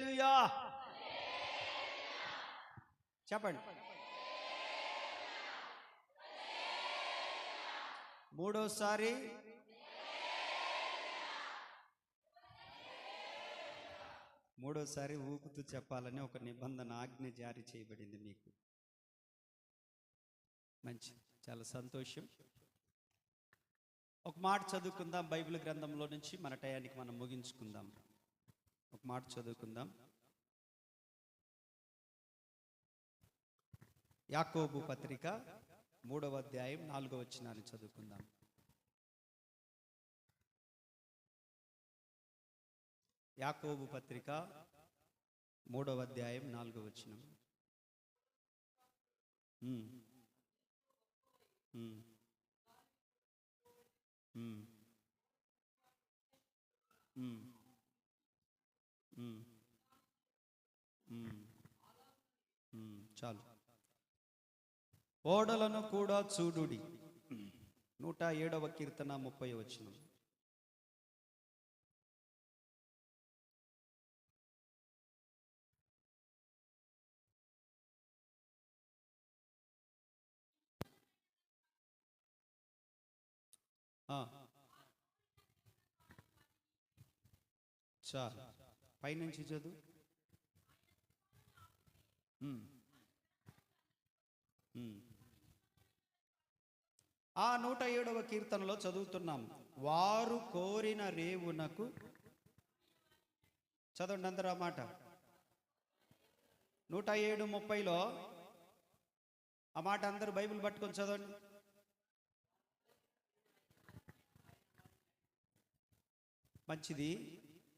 హల్లెలూయా చెప్పండి. మూడోసారి ఊపుతూ చెప్పాలని ఒక నిబంధన ఆజ్ఞ జారీ చేయబడింది మీకు. మంచి, చాలా సంతోషం. ఒక మాట చదువుకుందాం బైబిల్ గ్రంథంలో నుంచి, మన టయానికి మనం ముగించుకుందాం. ఒక మాట చదువుకుందాం. యాకోబు పత్రిక 3వ అధ్యాయం 4వ వచనాన్ని చదువుకుందాం. యాకోబు పత్రిక 3వ అధ్యాయం 4వ వచనం. చాలు. ఓడలను కూడా చూడుడి. 107వ కీర్తన 30వ వచనం. చాలు, పైనుంచి చదువు. ఆ 107వ కీర్తనలో చదువుతున్నాం. వారు కోరిన రేవునకు, చదవండి అందరూ ఆ మాట. 107:30లో ఆ మాట అందరూ బైబిల్ పట్టుకొని చదవండి. మంచిది.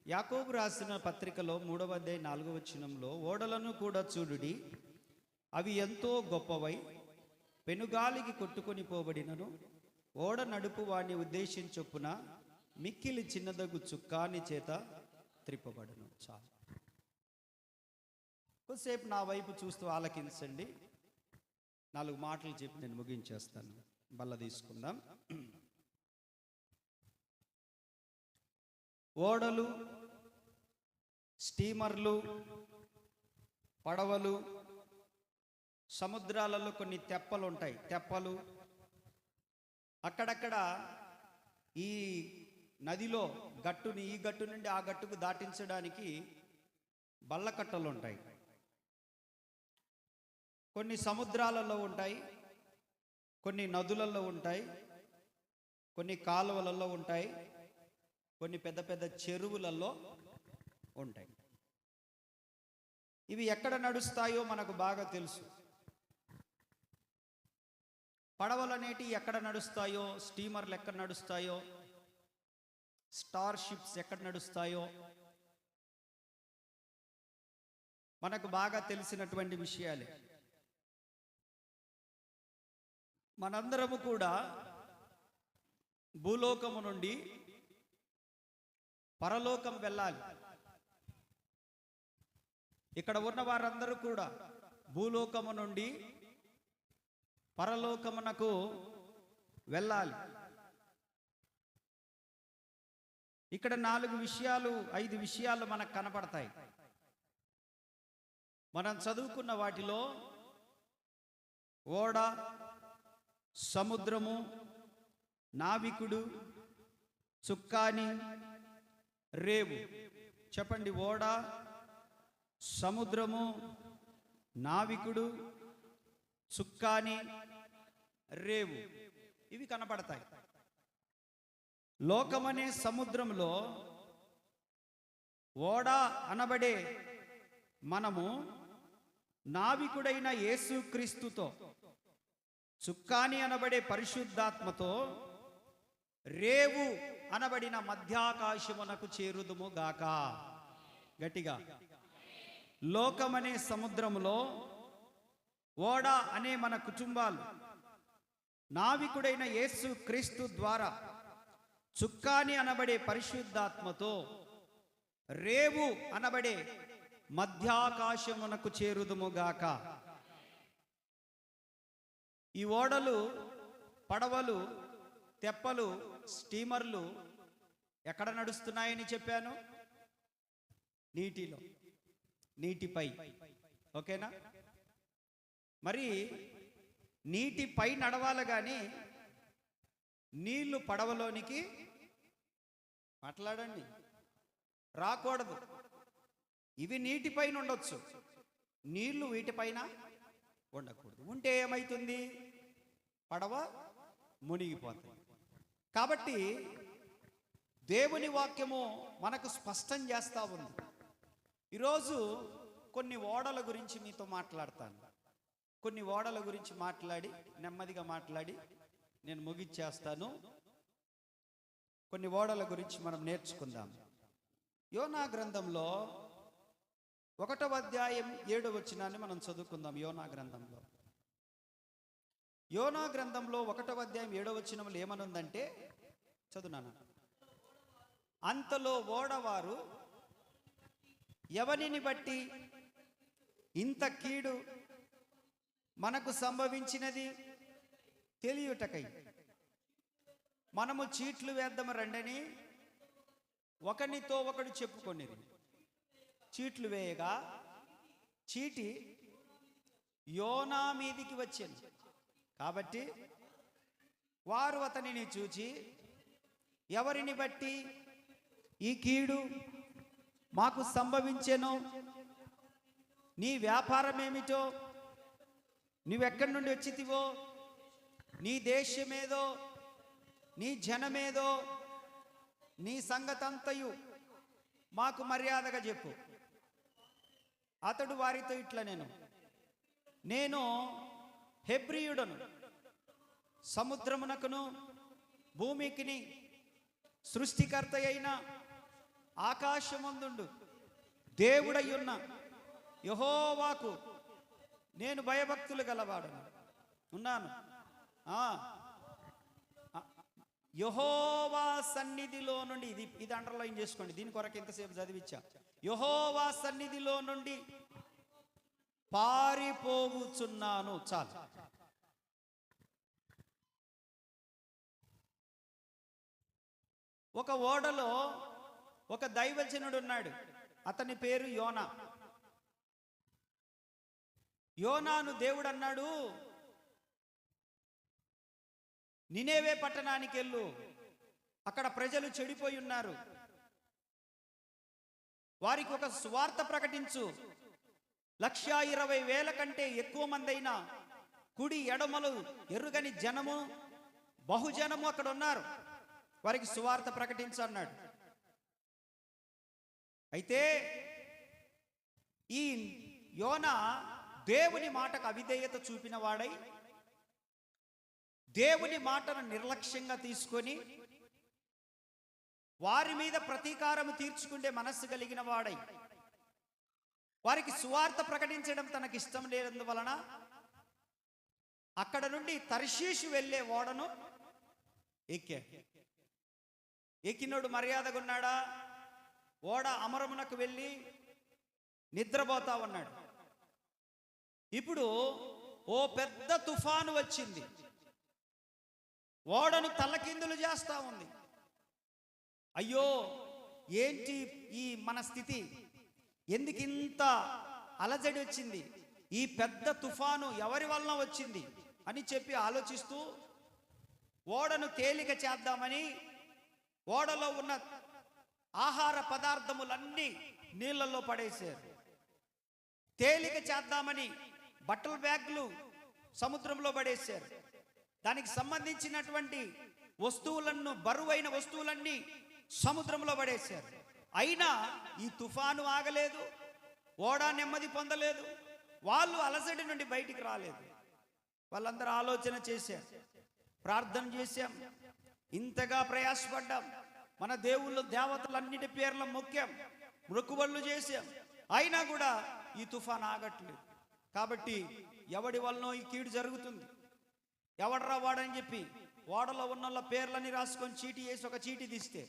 యాకోబు రాసిన పత్రికలో 3వ అధ్యాయం 4వ వచనంలో, ఓడలను కూడా చూడుడి, అవి ఎంతో గొప్పవై పెనుగాలికి కొట్టుకొని పోబడినను ఓడ నడుపు వాడిని ఉద్దేశించొప్పున మిక్కిలి చిన్నదగు చుక్కాని చేత త్రిప్పబడును. చాలు. కొద్దిసేపు నా వైపు చూస్తూ ఆలకించండి. 4 మాటలు చెప్పి నేను ముగించేస్తాను. బల్ల తీసుకుందాం. ఓడలు, స్టీమర్లు, పడవలు, సముద్రాలలో కొన్ని తెప్పలు ఉంటాయి. తెప్పలు అక్కడక్కడ ఈ నదిలో గట్టుని ఈ గట్టు నుండి ఆ గట్టుకు దాటించడానికి బల్లకట్టలు ఉంటాయి. కొన్ని సముద్రాలలో ఉంటాయి, కొన్ని నదులలో ఉంటాయి, కొన్ని కాలువలలో ఉంటాయి, కొన్ని పెద్ద పెద్ద చెరువులలో ఉంటాయి. ఇవి ఎక్కడ నడుస్తాయో మనకు బాగా తెలుసు. పడవలు అనేటివి ఎక్కడ నడుస్తాయో, స్టీమర్లు ఎక్కడ నడుస్తాయో, స్టార్ షిప్స్ ఎక్కడ నడుస్తాయో మనకు బాగా తెలిసినటువంటి విషయాలే. మనందరము కూడా భూలోకము నుండి పరలోకం వెళ్ళాలి. ఇక్కడ ఉన్న వారందరూ కూడా భూలోకము నుండి పరలోకమునకు వెళ్ళాలి. ఇక్కడ 4 విషయాలు 5 విషయాలు మనకు కనపడతాయి. మనం చదువుకున్న వాటిలో ఓడ, సముద్రము, నావికుడు, చుక్కాని, రేవు. చెప్పండి. ఓడ, సముద్రము, నావికుడు, చుక్కాని, రేవు. ఇవి కనపడతాయి. లోకమనే సముద్రంలో ఓడ అనబడే మనము నావికుడైన యేసుక్రీస్తుతో, చుక్కాని అనబడే పరిశుద్ధాత్మతో, రేవు అనబడిన మధ్యాకాశమునకు చేరుదుము గాక. గట్టిగా. లోకమనే సముద్రములో ఓడ అనే మన కుటుంబాలు నావికుడైన యేసు క్రీస్తు ద్వారా, చుక్కాని అనబడే పరిశుద్ధాత్మతో, రేవు అనబడే మధ్యాకాశమునకు చేరుదుముగాక. ఈ ఓడలు, పడవలు, తెప్పలు, స్టీమర్లు ఎక్కడ నడుస్తున్నాయని చెప్పాను? నీటిలో. నీటిపై. ఓకేనా? మరి నీటిపై నడవాలి కానీ నీళ్లు పడవలోనికి మాట్లాడండి రాకూడదు. ఇవి నీటిపైన ఉండొచ్చు, నీళ్లు వీటిపైన ఉండకూడదు. ఉంటే ఏమవుతుంది? పడవ మునిగిపోతుంది. కాబట్టి దేవుని వాక్యము మనకు స్పష్టం చేస్తూ ఉంది. ఈరోజు కొన్ని ఓడల గురించి మీతో మాట్లాడతాను. కొన్ని ఓడల గురించి మాట్లాడి నెమ్మదిగా మాట్లాడి నేను ముగిచ్చేస్తాను. కొన్ని ఓడల గురించి మనం నేర్చుకుందాం. యోనా గ్రంథంలో 1వ అధ్యాయం 7వ వచనాన్ని మనం చదువుకుందాం. యోనా గ్రంథంలో 1వ అధ్యాయం 7వ వచనంలో ఏమనుందంటే, చదువునాను. అంతలో ఓడవారు ఎవరిని బట్టి ఇంత కీడు మనకు సంభవించినది తెలియుటకై మనము చీట్లు వేద్దాము రండని ఒకనితో ఒకడు చెప్పుకొనిరి. చీట్లు వేయగా చీటి యోనా మీదికి వచ్చింది. కాబట్టి వారు అతనిని చూచి, ఎవరిని బట్టి ఈ కీడు మాకు సంభవించెను, నీ వ్యాపారం ఏమిటో, నువ్వెక్కడి నుండి వచ్చితివో, నీ దేశమేదో, నీ జనమేదో, నీ సంగతంతయు మాకు మర్యాదగా చెప్పు. అతడు వారితో ఇట్లా, నేను హెబ్రీయుడను, సముద్రమునకును భూమికిని సృష్టికర్త అయిన ఆకాశమందుండు దేవుడయ్యున్న యెహోవాకు నేను భయభక్తులు గలవాడను ఉన్నాను. యెహోవా సన్నిధిలో నుండి, ఇది అండర్లైన్ చేసుకోండి, దీని కొరకు ఎంతసేపు చదివించా. యెహోవా సన్నిధిలో నుండి పారిపోవుచున్నాను. చాలు. ఒక ఓడలో ఒక దైవజనుడు ఉన్నాడు. అతని పేరు యోనా. యోనాను దేవుడు అన్నాడు, నినేవే పట్టణానికి వెళ్ళు, అక్కడ ప్రజలు చెడిపోయి ఉన్నారు, వారికి ఒక సువార్త ప్రకటించు. 120,000 కంటే ఎక్కువ మంది అయినా కుడి ఎడమలు ఎరుగని జనము, బహుజనము అక్కడ ఉన్నారు, వారికి సువార్త ప్రకటించు అన్నాడు. అయితే ఈ యోనా దేవుని మాటకు అవిధేయత చూపిన వాడై, దేవుని మాటను నిర్లక్ష్యంగా తీసుకొని వారి మీద ప్రతీకారం తీర్చుకుంటే మనస్సు కలిగిన వాడై, వారికి సువార్త ప్రకటించడం తనకి ఇష్టం లేనందువలన అక్కడ నుండి తర్షీషు వెళ్ళే ఓడను ఎక్కినోడు మర్యాదగా ఉన్నాడా? ఓడ అమరమునకు వెళ్ళి నిద్రపోతా ఉన్నాడు. ఇప్పుడు ఓ పెద్ద తుఫాను వచ్చింది, ఓడను తల్లకిందులు చేస్తా ఉంది. అయ్యో ఏంటి ఈ మన స్థితి, ఎందుకింత అలజడి వచ్చింది, ఈ పెద్ద తుఫాను ఎవరి వలన వచ్చింది అని చెప్పి ఆలోచిస్తూ ఓడను తేలిక చేద్దామని ఓడలో ఉన్న ఆహార పదార్థములన్నీ నీళ్ళల్లో పడేశారు. తేలిక చేద్దామని బట్టల బ్యాగులు సముద్రంలో పడేశారు. దానికి సంబంధించినటువంటి వస్తువులను, బరువైన వస్తువులన్నీ సముద్రంలో పడేశారు. అయినా ఈ తుఫాను ఆగలేదు, ఓడ నెమ్మది పొందలేదు, వాళ్ళు అలసడి నుండి బయటికి రాలేదు. వాళ్ళందరూ ఆలోచన చేశారు, ప్రార్థన చేశాం, ఇంతగా ప్రయాసపడ్డాం, మన దేవుళ్ళు దేవతలన్నిటి పేర్ల మొక్కాం, మొక్కుబళ్ళు చేశాం, అయినా కూడా ఈ తుఫాను ఆగట్లేదు. కాబట్టి ఎవడి వలనో ఈ కీడు జరుగుతుంది, ఎవడరా వాడని చెప్పి ఓడలో ఉన్న పేర్లని రాసుకొని చీటీ వేసి ఒక చీటీ తీస్తే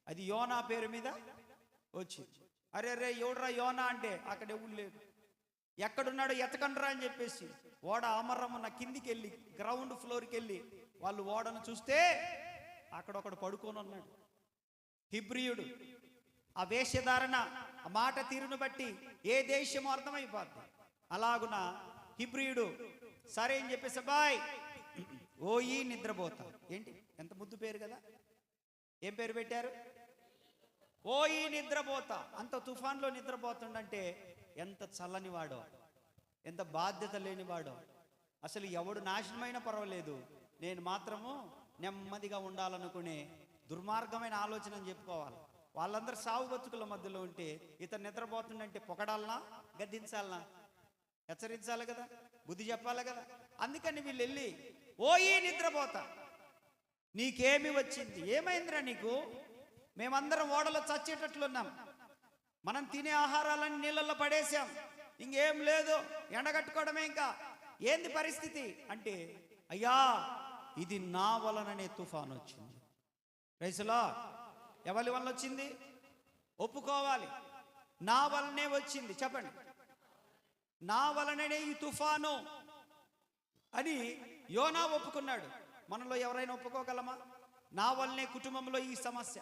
అది యోనా పేరు మీద వచ్చింది. అరే రే ఎవడరా యోనా అంటే అక్కడ ఎవడు లేదు, ఎక్కడున్నాడో ఎతకండ్రా అని చెప్పేసి ఓడ అమరమున్న కిందికి వెళ్ళి గ్రౌండ్ ఫ్లోర్కి వెళ్ళి వాళ్ళు ఓడను చూస్తే అక్కడ ఒకడు పడుకొని ఉన్నాడు, హిబ్రీయుడు. ఆ వేషధారణ, ఆ మాట తీరును బట్టి ఏ దేశమో అర్థమైపోద్ది. అలాగున హిబ్రీయుడు సరే అని చెప్పేసి బాయ్ ఓయి నిద్రపోతా. ఏంటి ఎంత ముద్దు పేరు కదా, ఏం పేరు పెట్టారు? ఓయి నిద్రపోతా. అంత తుఫాన్లో నిద్రపోతుండంటే ఎంత చల్లనివాడో, ఎంత బాధ్యత లేనివాడో. అసలు ఎవడు నాశనమైనా పర్వాలేదు, నేను మాత్రము నెమ్మదిగా ఉండాలనుకునే దుర్మార్గమైన ఆలోచన అని చెప్పుకోవాలి. వాళ్ళందరూ సాగు బతుకుల మధ్యలో ఉంటే ఇతను నిద్రపోతుండంటే పొగడాలనా, గద్దించాలనా, హెచ్చరించాలి కదా, బుద్ధి చెప్పాలి కదా. అందుకని వీళ్ళు వెళ్ళి ఓయి నిద్రపోతా, నీకేమి వచ్చింది, ఏమైందిరా నీకు? మేమందరం ఓడలో చచ్చేటట్లున్నాం, మనం తినే ఆహారాలన్నీ నీళ్ళల్లో పడేసాం, ఇంకేం లేదు, ఎండగట్టుకోవడమే, ఇంకా ఏంది పరిస్థితి అంటే, అయ్యా ఇది నా వలననే తుఫాను వచ్చింది. రైసులా ఎవరి వల్ల వచ్చింది? ఒప్పుకోవాలి, నా వలనే వచ్చింది. చెప్పండి, నా వలననే ఈ తుఫాను అని యోనా ఒప్పుకున్నాడు. మనలో ఎవరైనా ఒప్పుకోగలమా? నా వల్లనే కుటుంబంలో ఈ సమస్య,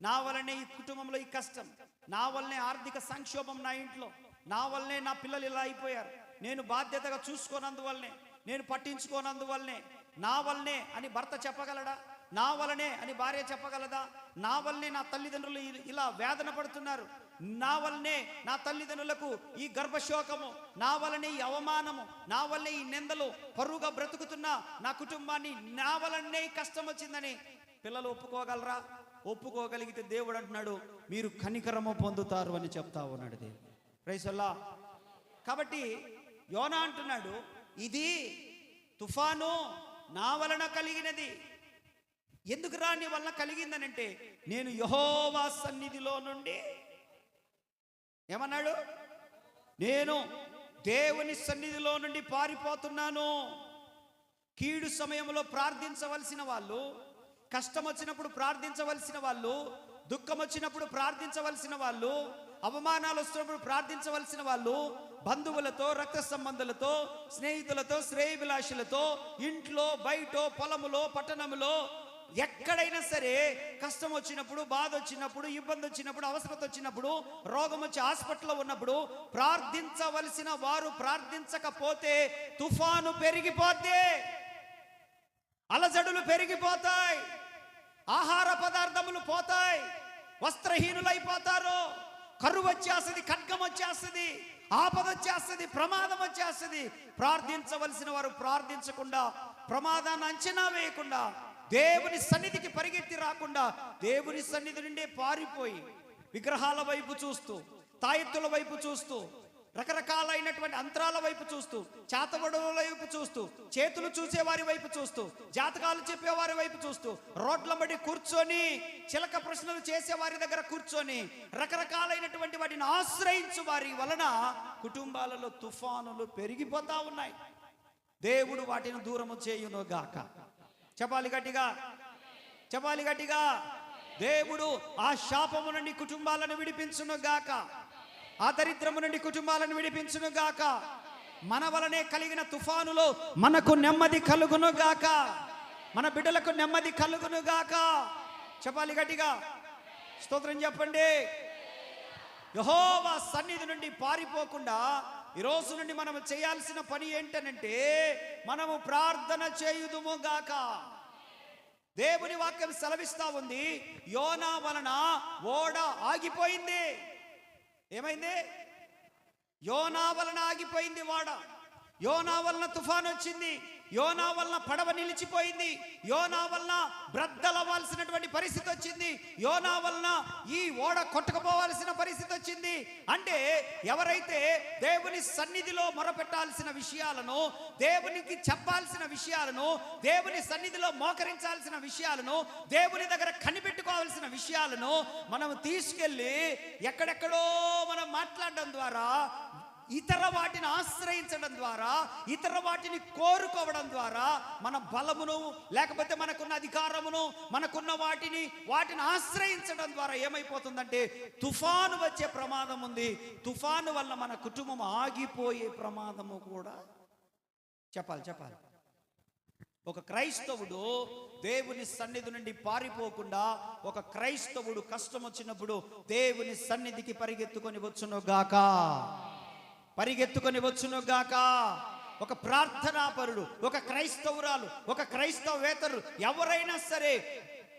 నా వల్లనే ఈ కుటుంబంలో ఈ కష్టం, నా వల్లనే ఆర్థిక సంక్షోభం నా ఇంట్లో, నా వల్లనే నా పిల్లలు ఇలా అయిపోయారు, నేను బాధ్యతగా చూసుకోనందువల్లనే, నేను పట్టించుకోనందువల్లనే, నా వల్లనే అని భర్త చెప్పగలడా? నా వల్లనే అని భార్య చెప్పగలదా? నా వల్లనే నా తల్లిదండ్రులు ఇలా వేదన పడుతున్నారు, నా వల్లనే నా తల్లిదండ్రులకు ఈ గర్భశోకము, నా వల్లనే ఈ అవమానము, నా వల్లనే ఈ నిందలు, పరువుగా బ్రతుకుతున్నా నా కుటుంబాన్ని, నా వల్లనే ఈ కష్టం వచ్చిందని పిల్లలు ఒప్పుకోగలరా? ఒప్పుకోగలిగితే దేవుడు అంటున్నాడు మీరు కనికరము పొందుతారు అని చెప్తా ఉన్నాడు దేవుడు. ప్రైజ్ అల్లాహ్. కాబట్టి యోనా అంటున్నాడు ఇది తుఫాను నా వలన కలిగినది. ఎందుకురా నీ వల్ల కలిగిందనంటే, నేను యెహోవా సన్నిధిలో నుండి ఏమన్నాడు? నేను దేవుని సన్నిధిలో నుండి పారిపోతున్నాను. కీడు సమయంలో ప్రార్థించవలసిన వాళ్ళు, కష్టం వచ్చినప్పుడు ప్రార్థించవలసిన వాళ్ళు, దుఃఖం వచ్చినప్పుడు ప్రార్థించవలసిన వాళ్ళు, అవమానాలు వస్తున్నప్పుడు ప్రార్థించవలసిన వాళ్ళు, బంధువులతో, రక్త సంబంధులతో, స్నేహితులతో, శ్రేయభిలాషులతో, ఇంట్లో, బయట, పొలములో, పట్టణములో, ఎక్కడైనా సరే కష్టం వచ్చినప్పుడు, బాధ వచ్చినప్పుడు, ఇబ్బంది వచ్చినప్పుడు, అవసరత వచ్చినప్పుడు, రోగం వచ్చి హాస్పిటల్లో ఉన్నప్పుడు ప్రార్థించవలసిన వారు ప్రార్థించకపోతే తుఫాను పెరిగిపోతే, అలజడులు పెరిగిపోతాయి, ఆహార పదార్థములు పోతాయి, వస్త్రహీనులైపోతారు, కరువు వచ్చేస్తుంది, ఖడ్గం వచ్చేస్తుంది, ఆపద వచ్చేస్తుంది, ప్రమాదం వచ్చేస్తుంది. ప్రార్థించవలసిన వారు ప్రార్థించకుండా, ప్రమాదాన్ని అంచనా వేయకుండా, దేవుని సన్నిధికి పరిగెత్తి రాకుండా, దేవుని సన్నిధి నుండే పారిపోయి విగ్రహాల వైపు చూస్తూ, తాయెత్తుల వైపు చూస్తూ, రకరకాలైనటువంటి అంతరాల వైపు చూస్తూ, చేతబడుల వైపు చూస్తూ, చేతులు చూసే వారి వైపు చూస్తూ, జాతకాలు చెప్పేవారి వైపు చూస్తూ, రోడ్ల బడి కూర్చొని చిలక ప్రశ్నలు చేసే వారి దగ్గర కూర్చొని రకరకాలైనటువంటి వాటిని ఆశ్రయించు వారి వలన కుటుంబాలలో తుఫానులు పెరిగిపోతా ఉన్నాయి. దేవుడు వాటిని దూరము చేయును గాక. చెప్పాలి గట్టిగా, చెప్పాలి గట్టిగా. దేవుడు ఆ శాపము నుండి కుటుంబాలను విడిపించును గాక, ఆ దరిద్రము నుండి కుటుంబాలను విడిపించును గాక. మన వలనే కలిగిన తుఫానులో మనకు నెమ్మది కలుగును గాక, మన బిడ్డలకు నెమ్మది కలుగును గాక. చెప్పాలి గట్టిగా, స్తోత్రం చెప్పండి. యెహోవా సన్నిధి నుండి పారిపోకుండా ఈ రోజు నుండి మనం చేయాల్సిన పని ఏంటనంటే, మనము ప్రార్థన చేయుదుము గాక. దేవుని వాక్యం సెలవిస్తా ఉంది, యోనా వలన ఓడ ఆగిపోయింది. ఏమైంది? యోనా వలన ఆగిపోయింది ఓడ. యోనా వలన తుఫాన్ వచ్చింది, యోనా వలన పడవ నిలిచిపోయింది, యోనా వలన బ్రద్దలవ్వాల్సినటువంటి పరిస్థితి వచ్చింది, యోనా వలన ఈ ఓడ కొట్టుకుపోవాల్సిన పరిస్థితి వచ్చింది. అంటే ఎవరైతే దేవుని సన్నిధిలో మొరపెట్టాల్సిన విషయాలను, దేవునికి చెప్పాల్సిన విషయాలను, దేవుని సన్నిధిలో మోకరించాల్సిన విషయాలను, దేవుని దగ్గర కనిపెట్టుకోవాల్సిన విషయాలను మనం తీసుకెళ్ళి ఎక్కడెక్కడో మనం మాట్లాడడం ద్వారా, ఇతర వాటిని ఆశ్రయించడం ద్వారా, ఇతర వాటిని కోరుకోవడం ద్వారా మన బలమును, లేకపోతే మనకున్న అధికారమును, మనకున్న వాటిని ఆశ్రయించడం ద్వారా ఏమైపోతుందంటే తుఫాను వచ్చే ప్రమాదం ఉంది. తుఫాను వల్ల మన కుటుంబం ఆగిపోయే ప్రమాదము కూడా చెప్పాలి. ఒక క్రైస్తవుడు దేవుని సన్నిధి నుండి పారిపోకుండా, ఒక క్రైస్తవుడు కష్టం వచ్చినప్పుడు దేవుని సన్నిధికి పరిగెత్తుకొని వచ్చును గాక. ఒక ప్రార్థనాపరుడు, ఒక క్రైస్తవురాలు, ఒక క్రైస్తవేతరులు ఎవరైనా సరే,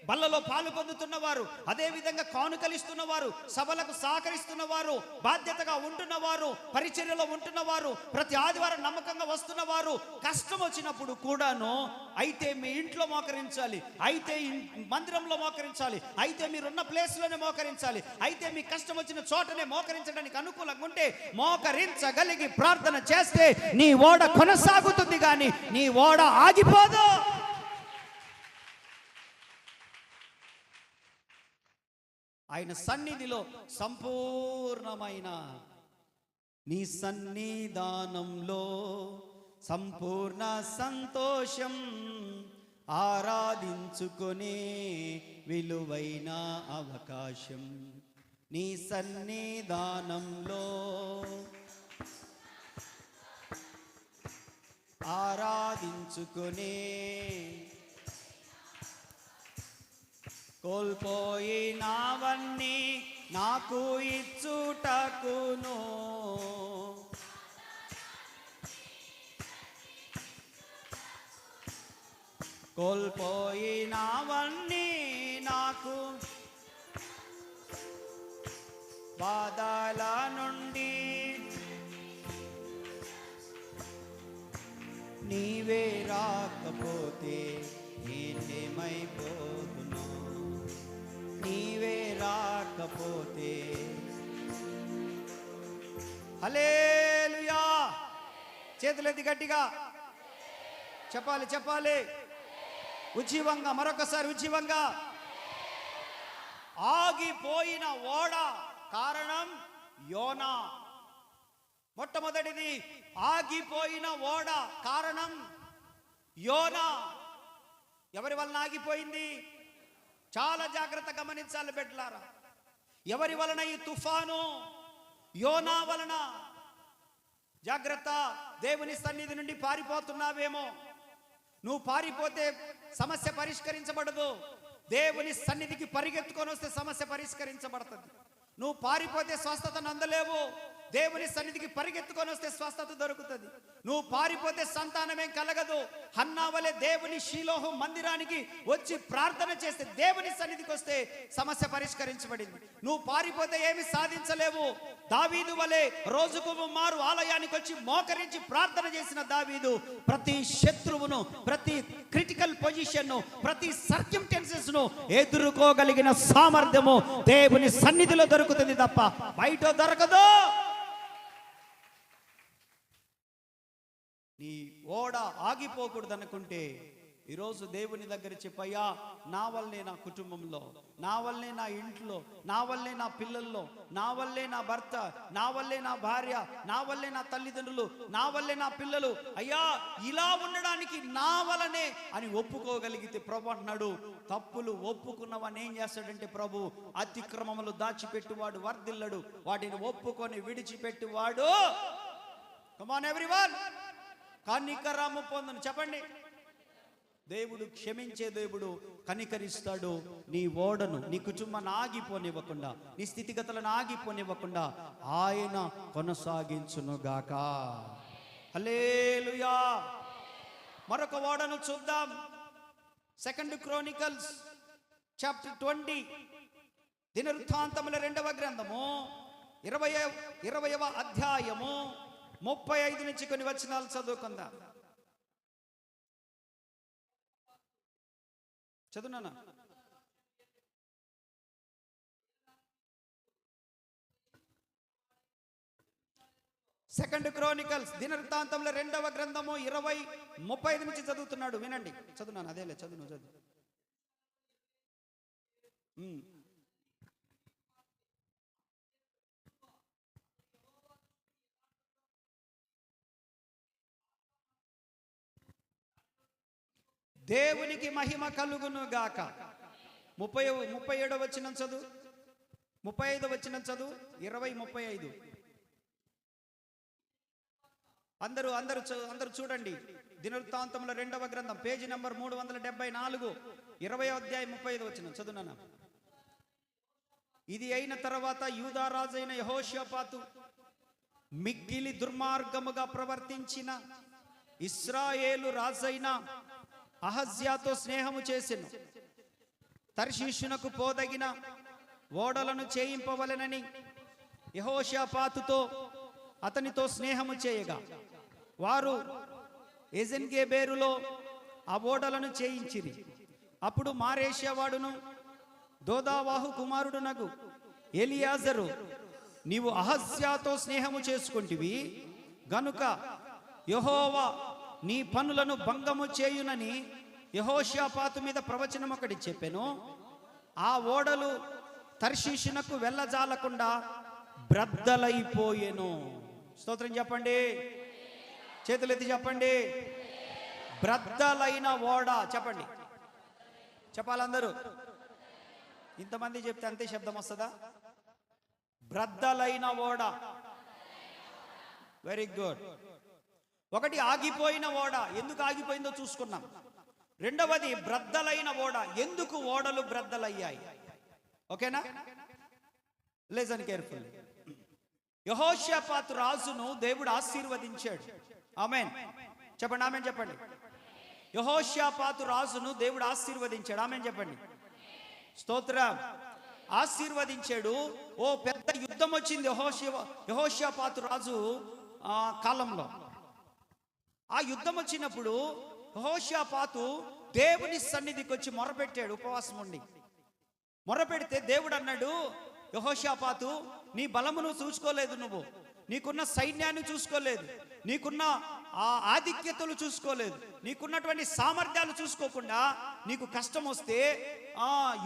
బల్లలో పాలు పొందుతున్నవారు, అదేవిధంగా కానుకలిస్తున్నవారు, సభలకు సహకరిస్తున్నవారు, బాధ్యతగా ఉంటున్నవారు, పరిచర్యలో ఉంటున్నవారు, ప్రతి ఆదివారం నమ్మకంగా వస్తున్నవారు, కష్టం వచ్చినప్పుడు కూడాను అయితే మీ ఇంట్లో మోకరించాలి, అయితే మందిరంలో మోకరించాలి, అయితే మీరున్న ప్లేస్లోనే మోకరించాలి, అయితే మీ కష్టం వచ్చిన చోటనే మోకరించడానికి అనుకూలంగా ఉంటే మోకరించగలిగి ప్రార్థన చేస్తే నీ ఓడ కొనసాగుతుంది, కానీ నీ ఓడ ఆగిపోదు. ఆయన సన్నిధిలో సంపూర్ణమైన, నీ సన్నిధానంలో సంపూర్ణ సంతోషం, ఆరాధించుకునే విలువైన అవకాశం. నీ సన్నిధానంలో ఆరాధించుకునే, కోల్పోయినవన్నీ నాకు ఇచ్చుటకును, కోల్పోయినవన్నీ నాకు బాధల నుండి నీవే రాకపోతే నేనేమైపోతున్నా, నీవే రాకపోతే. హల్లెలూయా. చేతులెత్తి గట్టిగా చెప్పాలి. ఉజ్జీవంగా, మరొకసారి ఉజ్జీవంగా. ఆగిపోయిన ఓడ కారణం యోనా. మొట్టమొదటిది ఆగిపోయిన ఓడ కారణం యోనా. ఎవరి వలన ఆగిపోయింది? చాలా జాగ్రత్త గమనించాలి బిడ్డలారా. ఎవరి వలన ఈ తుఫాను? యోనా వలన. జాగ్రత్త. దేవుని సన్నిధి నుండి పారిపోతున్నావేమో. నువ్వు పారిపోతే సమస్య పరిష్కరించబడదు. దేవుని సన్నిధికి పరిగెత్తుకొని వస్తే సమస్య పరిష్కరించబడుతుంది. నువ్వు పారిపోతే స్వస్థతను అందలేవు. దేవుని సన్నిధికి పరిగెత్తుకొని వస్తే స్వస్థత దొరుకుతుంది. నువ్వు పారిపోతే సంతానమేం కలగదు. హన్నా వలె దేవుని షీలోహు మందిరానికి వచ్చి ప్రార్థన చేస్తే, దేవుని సన్నిధికి వస్తే సమస్య పరిష్కరించబడింది. నువ్వు పారిపోతే ఏమి సాధించలేవు. దావీదు వలె రోజుకు మారు ఆలయానికి వచ్చి మోకరించి ప్రార్థన చేసిన దావీదు ప్రతి శత్రువును, ప్రతి క్రిటికల్ పొజిషన్, ప్రతి సర్కమ్స్టెన్సెస్ ను ఎదుర్కోగలిగిన సామర్థ్యము దేవుని సన్నిధిలో దొరుకుతుంది తప్ప బయట దొరకదు. నీ ఓడ ఆగిపోకూడదు అనుకుంటే ఈరోజు దేవుని దగ్గర చెప్పయ్యా, నా వల్లే నా కుటుంబంలో, నా వల్లే నా ఇంట్లో, నా వల్లే నా పిల్లల్లో, నా వల్లే నా భర్త, నా వల్లే నా భార్య, నా వల్లే నా తల్లిదండ్రులు, నా వల్లే నా పిల్లలు, అయ్యా ఇలా ఉండడానికి నా వలనే అని ఒప్పుకోగలిగితే ప్రభు అంటున్నాడు, తప్పులు ఒప్పుకున్నవాడిని ఏం చేస్తాడంటే ప్రభు, అతిక్రమములు దాచిపెట్టువాడు వర్ధిల్లడు, వాటిని ఒప్పుకొని విడిచిపెట్టువాడు. కమ్ ఆన్ ఎవ్రీవన్, కనికరము పొందును. చెప్పండి. దేవుడు క్షమించే దేవుడు, కనికరిస్తాడు. నీ ఓడను, నీ కుటుంబాన్ని ఆగిపోనివ్వకుండా, నీ స్థితిగతులను ఆగిపోనివ్వకుండా ఆయన కొనసాగించునుగాక. హల్లెలూయా. మరొక ఓడను చూద్దాం. 2 Chronicles chapter 20, దినవృత్తాంతముల 2వ గ్రంథము 20వ అధ్యాయము 35 నుంచి కొన్ని వచనాలు చదువుకుందాం. చదువునా? 2 Chronicles దినవృత్తాంతముల 2వ గ్రంథము 20:35 నుంచి చదువుతున్నాడు. వినండి. చదువునాను. అదేలే, చదువు. దేవునికి మహిమ కలుగును గాక. 37వ వచనం చదువు, 35వ వచనం చదువు, 20:35. అందరూ చూడండి. దినవృత్తాంతముల 2వ గ్రంథం పేజీ నంబర్ 374, 20వ అధ్యాయం 35 వచనం చదువునా. ఇది అయిన తర్వాత యూదా రాజైన యెహోషాపాతు మిక్కిలి దుర్మార్గముగా ప్రవర్తించిన ఇశ్రాయేలు రాజైన అహజ్యాతో స్నేహము చేసెను. తర్షీషునకు పోదగిన ఓడలను చేయింపవలెనని యెహోషాపాతుతో అతనితో స్నేహము చేయగా వారు ఎజెన్గెబెరులో ఆ ఓడలను చేయించిరి. అప్పుడు మారేషవాడును దోదావాహు కుమారుడునగు ఎలియాజరు, నీవు అహజ్యాతో స్నేహము చేసుకుంటివి గనుక యెహోవా నీ పనులను భంగము చేయునని యెహోషాపాతు మీద ప్రవచనం ఒకటి చెప్పెను. ఆ ఓడలు తర్షీషునకు వెళ్ళజాలకుండా బ్రద్దలైపోయెను. స్తోత్రం చెప్పండి, చేతులెత్తి చెప్పండి. బ్రద్దలైన ఓడ చెప్పండి, చెప్పాలందరూ. ఇంతమంది చెప్తే అంతే శబ్దం వస్తుందా? బ్రద్దలైన ఓడ. Very good. ఒకటి ఆగిపోయిన ఓడ, ఎందుకు ఆగిపోయిందో చూసుకున్నాం. రెండవది బ్రద్దలైన ఓడ, ఎందుకు ఓడలు బ్రద్దలయ్యాయి. ఓకేనా? Listen careful. యెహోషాపాతు రాజును దేవుడు ఆశీర్వదించాడు. ఆమేన్ చెప్పండి, ఆమేన్ చెప్పండి. యెహోషాపాతు రాజును దేవుడు ఆశీర్వదించాడు. ఆమేన్ చెప్పండి. స్తోత్రం. ఆశీర్వదించాడు. ఓ పెద్ద యుద్ధం వచ్చింది యెహోషాపాతు రాజు కాలంలో. ఆ యుద్ధం వచ్చినప్పుడు యెహోషాపాతు దేవుని సన్నిధికి వచ్చి మొరపెట్టాడు, ఉపవాసం ఉండి. మొరపెడితే దేవుడు అన్నాడు, యెహోషాపాతు, నీ బలమును చూసుకోలేదు, నువ్వు నీకున్న సైన్యాన్ని చూసుకోలేదు, నీకున్న ఆధిక్యతలు చూసుకోలేదు, నీకున్నటువంటి సామర్థ్యాలు చూసుకోకుండా నీకు కష్టం వస్తే,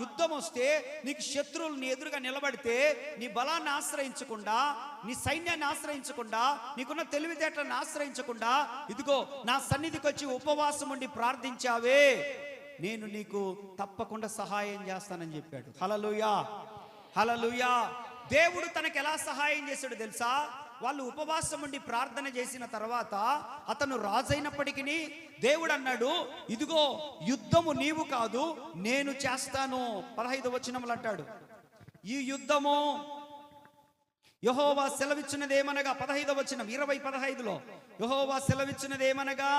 యుద్ధం వస్తే, నీకు శత్రువులు నీ ఎదురుగా నిలబడితే నీ బలాన్ని ఆశ్రయించకుండా, నీ సైన్యాన్ని ఆశ్రయించకుండా, నీకున్న తెలివితేటలను ఆశ్రయించకుండా ఇదిగో నా సన్నిధికి వచ్చి ఉపవాసం ఉండి ప్రార్థించావే, నేను నీకు తప్పకుండా సహాయం చేస్తానని చెప్పాడు. హల్లెలూయా, హల్లెలూయా. దేవుడు తనకు ఎలా సహాయం చేశాడు తెలుసా? వాళ్ళు ఉపవాసం ఉండి ప్రార్థన చేసిన తర్వాత అతను రాజైనప్పటికీ దేవుడు అన్నాడు, ఇదిగో యుద్ధము నీవు కాదు నేను చేస్తాను. 15వ వచనములు అంటాడు, ఈ యుద్ధము యెహోవా సెలవిచ్చినదేమనగా, 15వ వచనం 20:15లో యెహోవా సెలవిచ్చినదేమనగా,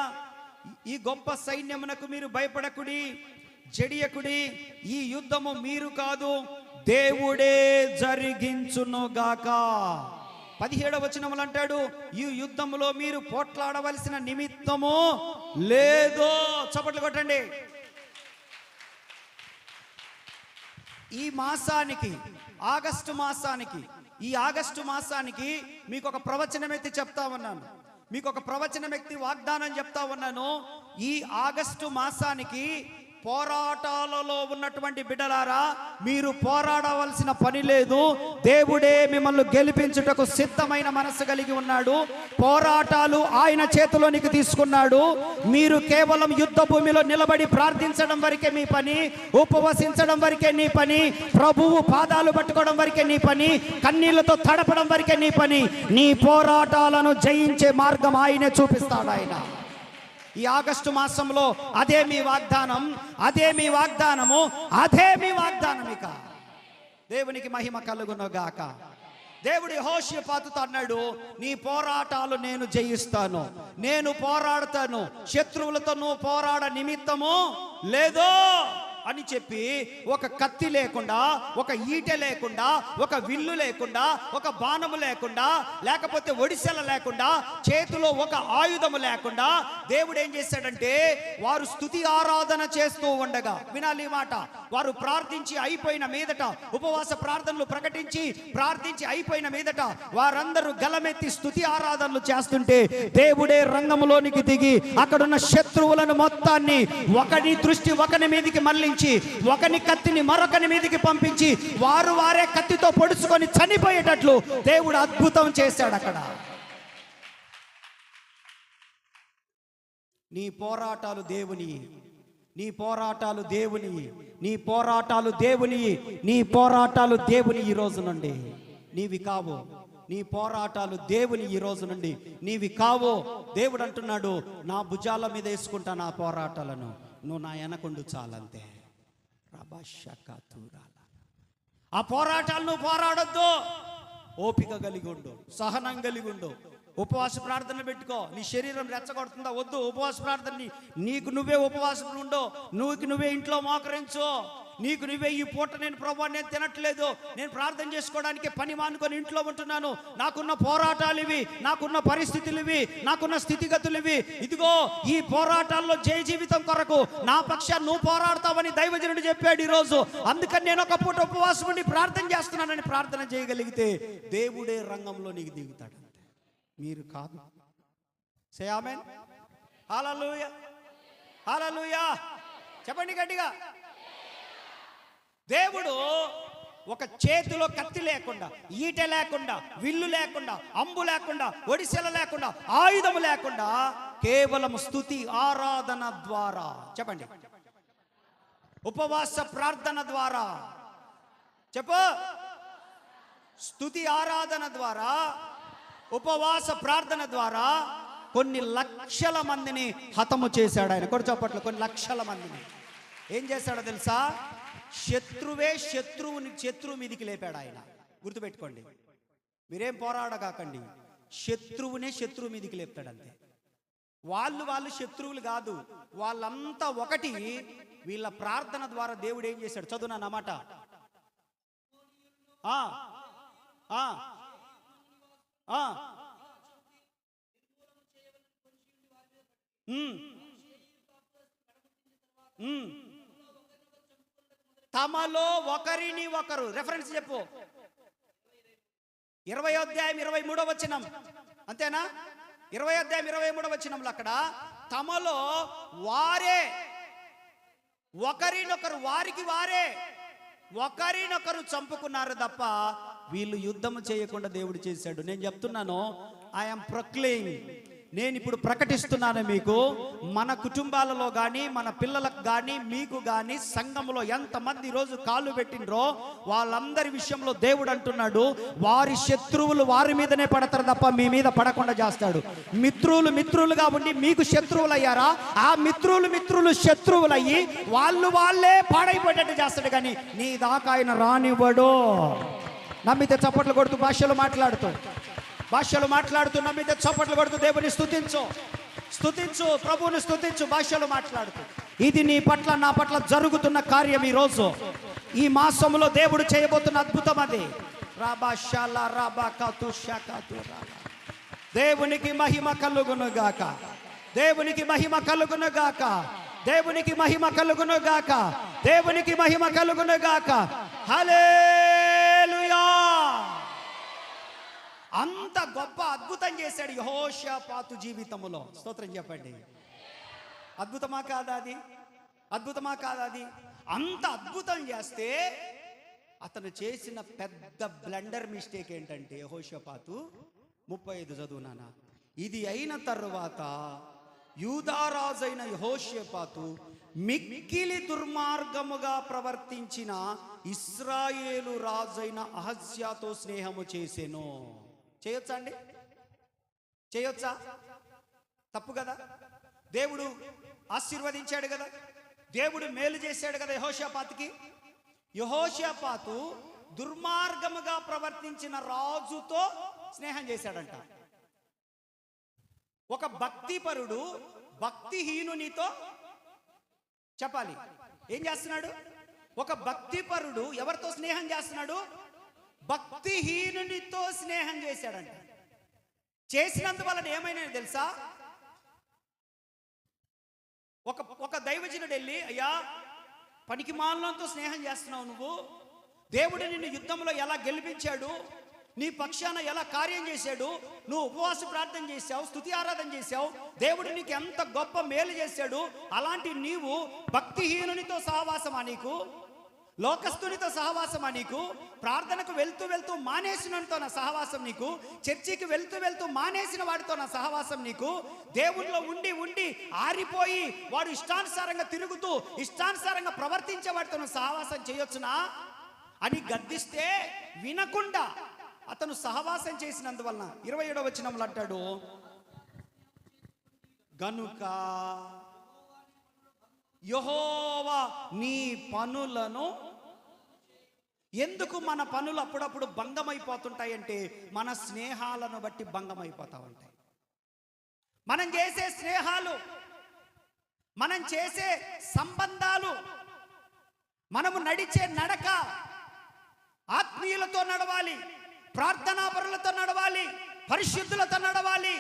ఈ గొప్ప సైన్యమునకు మీరు భయపడకుడి, జడియకుడి, ఈ యుద్ధము మీరు కాదు దేవుడే జరిగించునుగాక. 17వ వచనములు అంటాడు, ఈ యుద్ధములో మీరు పోట్లాడవలసిన నిమిత్తము లేదో. చప్పట్లు కొట్టండి. ఈ మాసానికి, ఆగస్టు మాసానికి, ఈ ఆగస్టు మాసానికి మీకు ఒక ప్రవచనం ఎత్తి చెప్తా ఉన్నాను, మీకు ఒక ప్రవచనం ఎత్తి వాగ్దానం చెప్తా ఉన్నాను. ఈ ఆగస్టు మాసానికి పోరాటాలలో ఉన్నటువంటి బిడ్డలారా, మీరు పోరాడవలసిన పని లేదు. దేవుడే మిమ్మల్ని గెలిపించుటకు సిద్ధమైన మనసు కలిగి ఉన్నాడు. పోరాటాలు ఆయన చేతిలోనికి తీసుకున్నాడు. మీరు కేవలం యుద్ధ భూమిలో నిలబడి ప్రార్థించడం వరకే మీ పని, ఉపవసించడం వరకే నీ పని, ప్రభువు పాదాలు పట్టుకోవడం వరకే నీ పని, కన్నీళ్లతో తడపడం వరకే నీ పని. నీ పోరాటాలను జయించే మార్గం ఆయనే చూపిస్తాడు. ఆయన ఈ ఆగస్టు మాసంలో అదే మీ వాగ్దానం, అదే మీ వాగ్దానము, అదే మీ వాగ్దానం. ఇక దేవునికి మహిమ కలుగునుగాక. దేవుడు యెహోషాపాతుతో అన్నాడు, నీ పోరాటాలు నేను జయిస్తాను, నేను పోరాడతాను, శత్రువులతో నువ్వు పోరాడ నిమిత్తము లేదో అని చెప్పి, ఒక కత్తి లేకుండా, ఒక ఈటె లేకుండా, ఒక విల్లు లేకుండా, ఒక బాణము లేకుండా, లేకపోతే ఒడిసెల లేకుండా, చేతిలో ఒక ఆయుధము లేకుండా దేవుడు ఏం చేశాడంటే, వారు స్తుతి ఆరాధన చేస్తూ ఉండగా, వినాలి మాట, వారు ప్రార్థించి అయిపోయిన మీదట, ఉపవాస ప్రార్థనలు ప్రకటించి ప్రార్థించి అయిపోయిన మీదట వారందరూ గలమెత్తి స్తుతి ఆరాధనలు చేస్తుంటే దేవుడే రంగంలోనికి దిగి అక్కడున్న శత్రువులను మొత్తాన్ని ఒకని దృష్టి ఒకని మీదికి మళ్ళీ ఒకని కత్తిని మరొకని మీదికి పంపించి వారే కత్తితో పొడుచుకొని చనిపోయేటట్లు దేవుడు అద్భుతం చేశాడు. అక్కడ నీ పోరాటాలు దేవుని, నీ పోరాటాలు దేవుని, నీ పోరాటాలు దేవుని, నీ పోరాటాలు దేవుని. ఈ రోజు నుండి నీవి కావు. నీ పోరాటాలు దేవుని ఈ రోజు నుండి నీవి కావో. దేవుడు అంటున్నాడు, నా భుజాల మీద వేసుకుంటా నా పోరాటాలను, నువ్వు నా వెనకుండు చాలంతే. ఆ పోరాటాలు నువ్వు పోరాడొద్దు. ఓపిక కలిగి ఉండు, సహనం కలిగి ఉండు, ఉపవాస ప్రార్థన పెట్టుకో. నీ శరీరం రెచ్చగొడుతుందా? వద్దు. ఉపవాస ప్రార్థన నీకు నువ్వే ఉపవాసం ఉండు, నువ్వే ఇంట్లో మోకరించు. నీకు నువ్వే ఈ పూట నేను ప్రభువా నేను తినట్లేదు, నేను ప్రార్థన చేసుకోవడానికి పని మానుకొని ఇంట్లో ఉంటున్నాను, నాకున్న పోరాటాలు ఇవి, నాకున్న పరిస్థితులు ఇవి, నాకున్న స్థితిగతులు ఇవి, ఇదిగో ఈ పోరాటాల్లో జయ జీవితం కొరకు నా పక్షాన్ని నువ్వు పోరాడతావని దైవజనుడు చెప్పాడు ఈరోజు. అందుకని నేను ఒక పూట ఉపవాసం ఉండి ప్రార్థన చేస్తున్నానని ప్రార్థన చేయగలిగితే దేవుడే రంగంలో నీకు దిగుతాడు, మీరు కాదు. సే ఆమేన్. హల్లెలూయా, హల్లెలూయా. చెప్పండి గట్టిగా. దేవుడు ఒక చేతిలో కత్తి లేకుండా, ఈట లేకుండా, విల్లు లేకుండా, అంబు లేకుండా, ఒడిసెల లేకుండా, ఆయుధము లేకుండా కేవలం స్తుతి ఆరాధన ద్వారా, చెప్పండి, ఉపవాస ప్రార్థన ద్వారా, చెప్పు, స్తుతి ఆరాధన ద్వారా, ఉపవాస ప్రార్థన ద్వారా కొన్ని లక్షల మందిని హతము చేశాడు ఆయన. కొడు చప్పట్లు. కొన్ని లక్షల మందిని ఏం చేశాడో తెలుసా? శత్రువు మీదికి లేపాడు ఆయన. గుర్తుపెట్టుకోండి, మీరేం పోరాడకాకండి. శత్రువు మీదికి లేపుతాడు అంతే. వాళ్ళు శత్రువులు కాదు, వాళ్ళంతా ఒకటి. వీళ్ళ ప్రార్థన ద్వారా దేవుడు ఏం చేశాడు? చదువునా అన్నమాట. తమలో ఒకరిని ఒకరు, రెఫరెన్స్ చెప్పు. 20వ అధ్యాయం 23వ వచనం, అంతేనా? 20వ అధ్యాయం 23వ వచనంలో అక్కడ తమలో వారే ఒకరినొకరు, వారికి వారే ఒకరినొకరు చంపుకున్నారు తప్ప వీళ్ళు యుద్ధం చేయకుండా దేవుడు చేశాడు. నేను చెప్తున్నాను, ఐఎమ్ ప్రొక్లెయిమింగ్, నేను ఇప్పుడు ప్రకటిస్తున్నాను మీకు, మన కుటుంబాలలో కానీ, మన పిల్లలకు కానీ, మీకు కానీ, సంఘంలో ఎంతమంది ఈరోజు కాళ్ళు పెట్టినరో వాళ్ళందరి విషయంలో దేవుడు అంటున్నాడు, వారి శత్రువులు వారి మీదనే పడతారు తప్ప మీ మీద పడకుండా చేస్తాడు. మిత్రులుగా ఉండి మీకు శత్రువులు అయ్యారా? ఆ మిత్రులు శత్రువులయ్యి వాళ్ళే పాడైపోయేటట్టు చేస్తాడు, కానీ నీ దాకా ఆయన రానివ్వడు. నమ్మితే చప్పట్లు కొడుతూ భాషలు మాట్లాడుతూ నమ్మితే చప్పట్లు కొడుతూ దేవుని స్తుతించు, ప్రభువుని స్తుతించు, భాషలు మాట్లాడుతూ. ఇది నీ పట్ల, నా పట్ల జరుగుతున్న కార్యం. ఈరోజు ఈ మాసంలో దేవుడు చేయబోతున్న అద్భుతం అది. దేవునికి మహిమ కలుగును గాక, దేవునికి మహిమ కలుగును గాక, దేవునికి మహిమ కలుగును గాక, దేవునికి మహిమ కలుగును గాక. హల్లెలూయా. అంత గొప్ప అద్భుతం చేశాడు యెహోషాపాతు జీవితంలో. స్తోత్రం చెప్పండి. అద్భుతమా కాదా అది? అద్భుతమా కాదా అది? అంత అద్భుతం చేస్తే అతను చేసిన పెద్ద బ్లండర్ మిస్టేక్ ఏంటంటే, యెహోషాపాతు 35 చదువునానా. ఇది అయిన తరువాత యూదారాజైన యెహోషాపాతు మిక్కిలి దుర్మార్గముగా ప్రవర్తించిన ఇశ్రాయేలు రాజైన అహజ్యాతో స్నేహము చేసెను. చేయొచ్చా అండి? చేయొచ్చా? తప్పు కదా. దేవుడు ఆశీర్వదించాడు కదా, దేవుడు మేలు చేశాడు కదా యెహోషాపాతుకి. యెహోషాపాతు దుర్మార్గముగా ప్రవర్తించిన రాజుతో స్నేహం చేశాడంట. ఒక భక్తిపరుడు భక్తిహీనునితో, చెప్పాలి, ఏం చేస్తున్నాడు? ఒక భక్తిపరుడు ఎవరితో స్నేహం చేస్తున్నాడు? భక్తిహీనునితో స్నేహం చేశాడంట. చేసినందువలన ఏమైనా తెలుసా? ఒక దైవజనుడు వెళ్ళి, అయ్యా పనికి మాలినంతో స్నేహం చేస్తున్నావు నువ్వు, దేవుడు నిన్ను యుద్ధంలో ఎలా గెలిపించాడు, నీ పక్షాన ఎలా కార్యం చేశాడు, నువ్వు ఉపవాస ప్రార్థన చేశావు, స్తుతి ఆరాధన చేశావు, దేవుడు నీకు ఎంత గొప్ప మేలు చేశాడు, అలాంటి నీవు భక్తిహీనునితో సహవాసమా నీకు? లోకస్తునితో సహవాసమా నీకు? ప్రార్థనకు వెళ్తూ మానేసినంతో నా సహవాసం నీకు? చర్చికి వెళ్తూ మానేసిన వాడితో నా సహవాసం నీకు? దేవుళ్ళో ఉండి ఆరిపోయి వాడు ఇష్టానుసారంగా తిరుగుతూ ఇష్టానుసారంగా ప్రవర్తించే వాడితో నా సహవాసం చేయొచ్చునా అని గద్దిస్తే వినకుండా అతను సహవాసం చేసినందువలన 27వ వచనంలో అంటాడు, గనుక యెహోవా నీ పనులను. ఎందుకు మన పనులు అప్పుడప్పుడు భంగమైపోతుంటాయంటే మన స్నేహాలను బట్టి భంగమైపోతా ఉంటాయి. మనం చేసే స్నేహాలు, మనం చేసే సంబంధాలు, మనము నడిచే నడక ఆత్మీయులతో నడవాలి, ప్రార్థనాపరులతో నడవాలి, పరిశుద్ధులతో నడవాలి,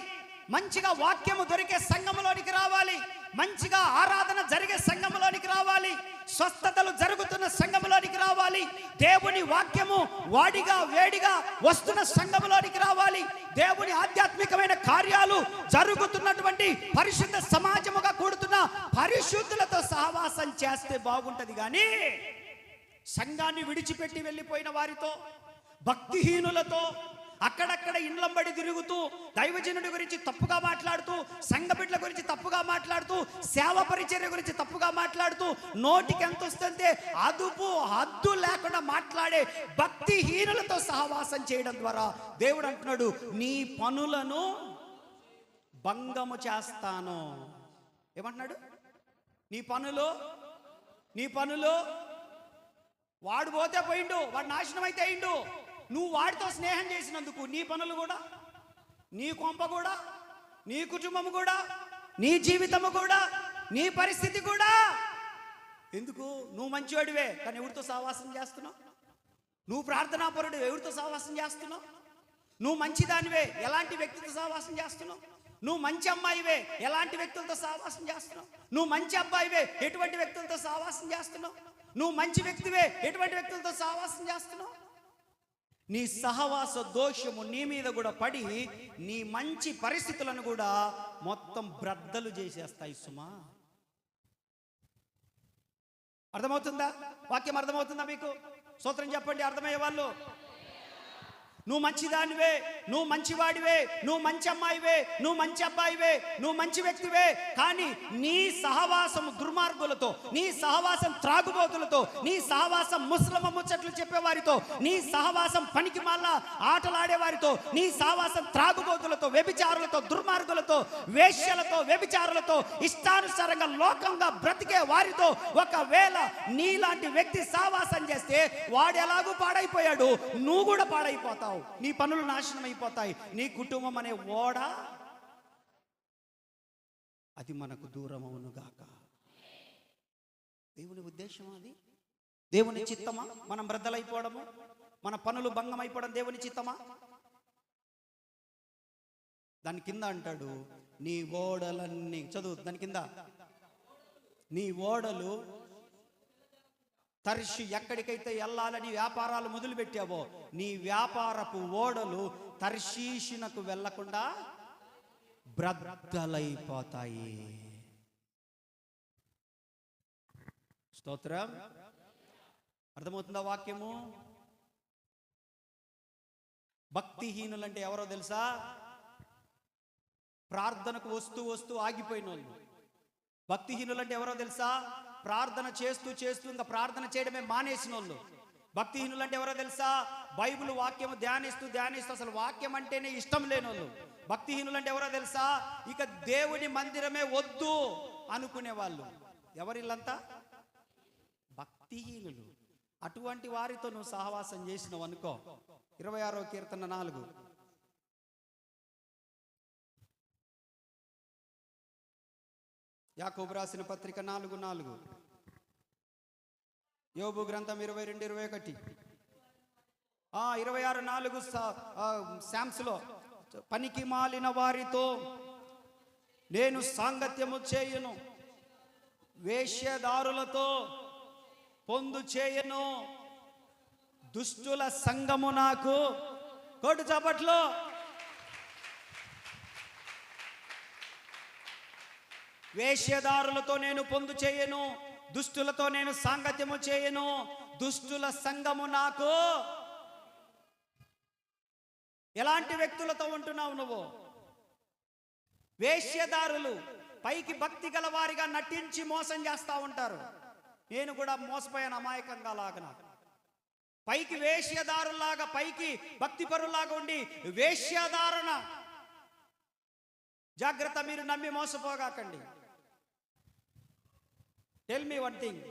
మంచిగా వాక్యము దొరికే సంఘములోనికి రావాలి, మంచిగా ఆరాధన జరిగే సంఘములోనికి రావాలి, స్వస్థతలు జరుగుతున్న సంఘములోనికి రావాలి, దేవుని వాక్యము వాడిగా వేడిగా వస్తున్న సంఘములోనికి రావాలి, దేవుని ఆధ్యాత్మికమైన కార్యాలు జరుగుతున్నటువంటి పరిశుద్ధ సమాజముగా కూడుతున్న పరిశుద్ధులతో సహవాసం చేస్తే బాగుంటది. కానీ సంఘాన్ని విడిచిపెట్టి వెళ్ళిపోయిన వారితో, భక్తిహీనులతో, అక్కడక్కడ ఇండ్లంబడి తిరుగుతూ దైవజనుడి గురించి తప్పుగా మాట్లాడుతూ, సంఘ బిడ్డల గురించి తప్పుగా మాట్లాడుతూ, సేవ పరిచర్య గురించి తప్పుగా మాట్లాడుతూ, నోటికి ఎంత వస్తుంటే అదుపు హద్దు లేకుండా మాట్లాడే భక్తిహీనులతో సహవాసం చేయడం ద్వారా దేవుడు అంటున్నాడు, నీ పనులను భంగము చేస్తాను. ఏమంటున్నాడు? నీ పనులు వాడు పోతే పోయిండు, వాడు నాశనం అయితే అయిండు. నువ్వు వాడితో స్నేహం చేసినందుకు నీ పనులు కూడా, నీ కొంప కూడా, నీ కుటుంబము కూడా, నీ జీవితము కూడా, నీ పరిస్థితి కూడా. ఎందుకు? నువ్వు మంచివాడివే కానీ ఎవరితో సహవాసం చేస్తున్నావు? నువ్వు ప్రార్థనాపరుడు, ఎవరితో సహవాసం చేస్తున్నావు? నువ్వు మంచిదానివే, ఎలాంటి వ్యక్తితో సహవాసం చేస్తున్నావు? నువ్వు మంచి అమ్మాయివే, ఎలాంటి వ్యక్తులతో సహవాసం చేస్తున్నావు? నువ్వు మంచి అబ్బాయివే, ఎటువంటి వ్యక్తులతో సహవాసం చేస్తున్నావు? నువ్వు మంచి వ్యక్తివే, ఎటువంటి వ్యక్తులతో సహవాసం చేస్తున్నావు? నీ సహవాస దోషము నీ మీద కూడా పడి నీ మంచి పరిస్థితులను కూడా మొత్తం బ్రద్దలు చేసేస్తాయి సుమా. అర్థమవుతుందా? వాక్యం అర్థమవుతుందా మీకు? స్తోత్రం చెప్పండి అర్థమయ్యే వాళ్ళు. నువ్వు మంచిదానివే, నువ్వు మంచివాడివే, నువ్వు మంచి అమ్మాయివే, నువ్వు మంచి అబ్బాయివే, నువ్వు మంచి వ్యక్తివే, కానీ నీ సహవాసం దుర్మార్గులతో, నీ సహవాసం త్రాగుబోతులతో, నీ సహవాసం ముసలమ్మ ముచ్చట్లు చెప్పేవారితో, నీ సహవాసం పనికి మాల ఆటలాడేవారితో, నీ సహవాసం త్రాగుబోతులతో, వ్యభిచారులతో, దుర్మార్గులతో, వేశ్యలతో, వ్యభిచారులతో, ఇష్టానుసారంగా లోకంగా బ్రతికే వారితో ఒకవేళ నీలాంటి వ్యక్తి సహవాసం చేస్తే వాడు ఎలాగూ పాడైపోయాడు, నువ్వు కూడా పాడైపోతావు. నీ పనులు నాశనం అయిపోతాయి. నీ కుటుంబం అనే ఓడ అది మనకు దూరం అవునుగాక. దేవుని ఉద్దేశం అది? దేవుని చిత్తమా మనం బ్రద్దలైపోవడము, మన పనులు భంగం అయిపోవడం దేవుని చిత్తమా? దాని కింద అంటాడు, నీ ఓడలన్నీ, చదువు దాని కింద, నీ ఓడలు తర్షి, ఎక్కడికైతే వెళ్ళాలని వ్యాపారాలు మొదలు పెట్టావో నీ వ్యాపారపు ఓడలు తర్షీషునకు వెళ్లకుండా బ్రద్దలైపోతాయి. స్తోత్రం. అర్థమవుతుందా వాక్యము? భక్తిహీనులంటే ఎవరో తెలుసా? ప్రార్థనకు వస్తూ వస్తూ ఆగిపోయిన వాళ్ళు. భక్తిహీనులంటే ఎవరో తెలుసా? ప్రార్థన చేస్తూ చేస్తూ ఇంకా ప్రార్థన చేయడమే మానేసిన వాళ్ళు. భక్తిహీనులంటే ఎవరో తెలుసా? బైబిల్ వాక్యము ధ్యానిస్తూ అసలు వాక్యం అంటేనే ఇష్టం లేని వాళ్ళు. భక్తిహీనులంటే ఎవరో తెలుసా? ఇక దేవుని మందిరమే వద్దు అనుకునే వాళ్ళు. ఎవరిల్లంతా? భక్తిహీనులు. అటువంటి వారితో నువ్వు సహవాసం చేసినావు అనుకో, 26వ కీర్తన 4, యాకోబు రాసిన పత్రిక 4:4, యోబు గ్రంథం 22:21, 26:4 శామ్స్లో, పనికి మాలిన వారితో నేను సాంగత్యము చేయను, వేశ్యదారులతో పొందు చేయను, దుష్టుల సంఘము నాకు. కోటు చప్పట్లో. వేశ్యదారులతో నేను పొందు చేయను, దుష్టులతో నేను సాంగత్యము చేయను, దుష్టుల సంఘము నాకు. ఎలాంటి వ్యక్తులతో ఉంటున్నావు నువ్వు? వేశ్యదారులు, పైకి భక్తి గల వారిగా నటించి మోసం చేస్తూ ఉంటారు. నేను కూడా మోసపోయాను అమాయకంగా లాగన. పైకి వేశ్యదారులాగా, పైకి భక్తిపరులాగా ఉండి వేశ్యాధారణ. జాగ్రత్త, మీరు నమ్మి మోసపోగాకండి. టెల్ మీ వన్ థింగ్,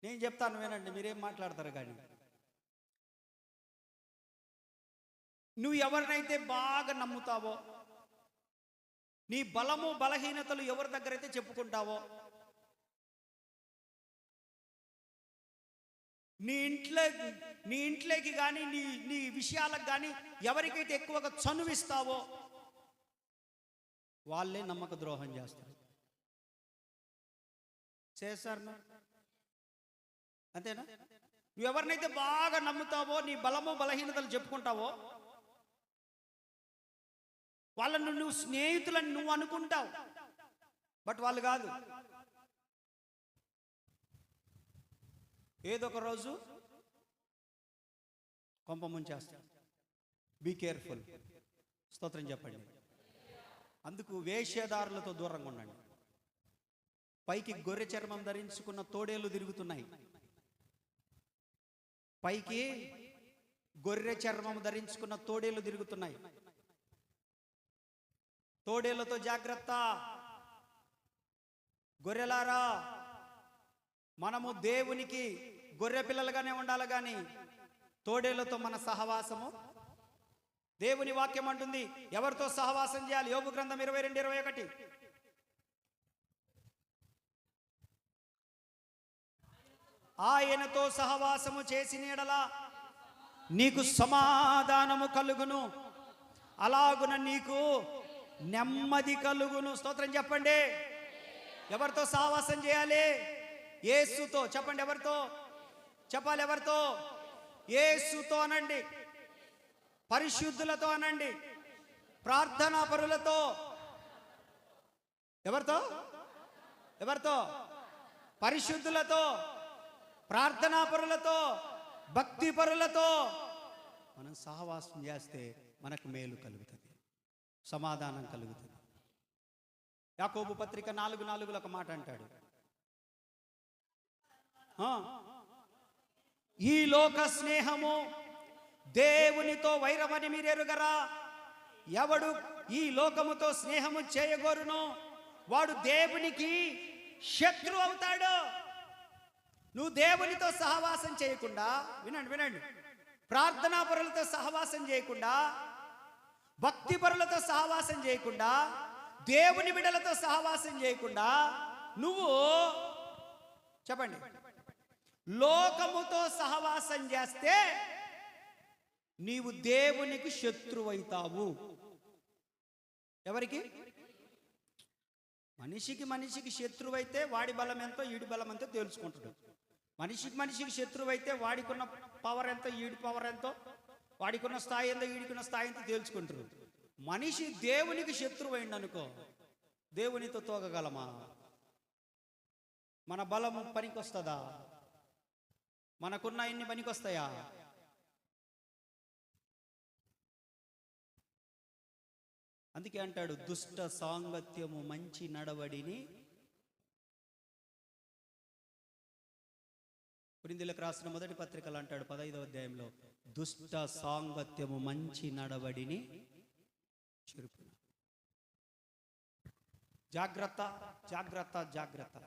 నేను చెప్తాను వినండి, మీరేం మాట్లాడతారు కానీ. నువ్వు ఎవరినైతే బాగా నమ్ముతావో, నీ బలము బలహీనతలు ఎవరి దగ్గర అయితే చెప్పుకుంటావో, నీ ఇంట్లోకి కానీ నీ విషయాలకు కానీ ఎవరికైతే ఎక్కువగా చనువిస్తావో వాళ్ళే నమ్మక ద్రోహం చేస్తారు. చేస్తారు అంతేనా? నువ్వు ఎవరినైతే బాగా నమ్ముతావో, నీ బలము బలహీనతలు చెప్పుకుంటావో, వాళ్ళను నువ్వు స్నేహితులని నువ్వు అనుకుంటావు, బట్ వాళ్ళు కాదు. ఏదో ఒక రోజు కొంప ముంచేస్తాడు. Be careful. స్తోత్రం చెప్పండి. అందుకు వేశ్యదారులతో దూరంగా ఉండండి. పైకి గొర్రె చర్మం ధరించుకున్న తోడేళ్ళు తిరుగుతున్నాయి. పైకి గొర్రె చర్మం ధరించుకున్న తోడేళ్ళు తిరుగుతున్నాయి. తోడేళ్లతో జాగ్రత్త. గొర్రెలారా, మనము దేవునికి గొర్రె పిల్లలుగానే ఉండాలి, కానీ తోడేళ్లతో మన సహవాసము. దేవుని వాక్యం అంటుంది ఎవరితో సహవాసం చేయాలి. యోబు గ్రంథం 22:21. ఆయనతో సహవాసము చేసిన యెడల నీకు సమాధానము కలుగును, అలాగున నీకు నెమ్మది కలుగును. స్తోత్రం చెప్పండి. ఎవరితో సహవాసం చేయాలి? యేసుతో. చెప్పండి, ఎవరితో చెప్పాలి? ఎవరితో? యేసుతో అనండి, పరిశుద్ధులతో అనండి, ప్రార్థనా పరులతో. ఎవరితో? ఎవరితో? పరిశుద్ధులతో, ప్రార్థనా పరులతో, భక్తి పరులతో మనం సహవాసం చేస్తే మనకు మేలు కలుగుతుంది, సమాధానం కలుగుతుంది. యాకోబు పత్రిక 4:4 ఒక మాట అంటాడు, ఈ లోక స్నేహము దేవునితో వైరమని మీరెరుగరా? ఎవడు ఈ లోకముతో స్నేహము చేయగోరునో వాడు దేవునికి శత్రువు అవుతాడు. నువ్వు దేవునితో సహవాసం చేయకుండా, వినండి, ప్రార్థనా పరులతో సహవాసం చేయకుండా, భక్తి పరులతో సహవాసం చేయకుండా, దేవుని బిడ్డలతో సహవాసం చేయకుండా, నువ్వు చెప్పండి లోకముతో సహవాసం చేస్తే నీవు దేవునికి శత్రువైతావు. ఎవరికి? మనిషికి శత్రువైతే వాడి బలం ఎంతో ఈడి బలం ఎంతో తెలుసుకుంటాడు. మనిషికి శత్రువైతే వాడికున్న పవర్ ఎంతో ఈడి పవర్ ఎంతో, వాడికున్న స్థాయి ఎంతో ఈడికున్న స్థాయి ఎంతో తెలుసుకుంటారు. మనిషి దేవునికి శత్రువైండు అనుకో, దేవునితో తోగగలమా? మన బలము పనికొస్తుందా? మనకున్న ఇన్ని పనికొస్తాయా? అందుకే అంటాడు, దుష్ట సాంగత్యము మంచి నడవడిని. కొరింథీయులకు రాసిన మొదటి పత్రికలు అంటాడు 15వ అధ్యాయంలో, దుష్ట సాంగత్యము మంచి నడవడిని చెరుపు. జాగ్రత్త, జాగ్రత్త, జాగ్రత్త.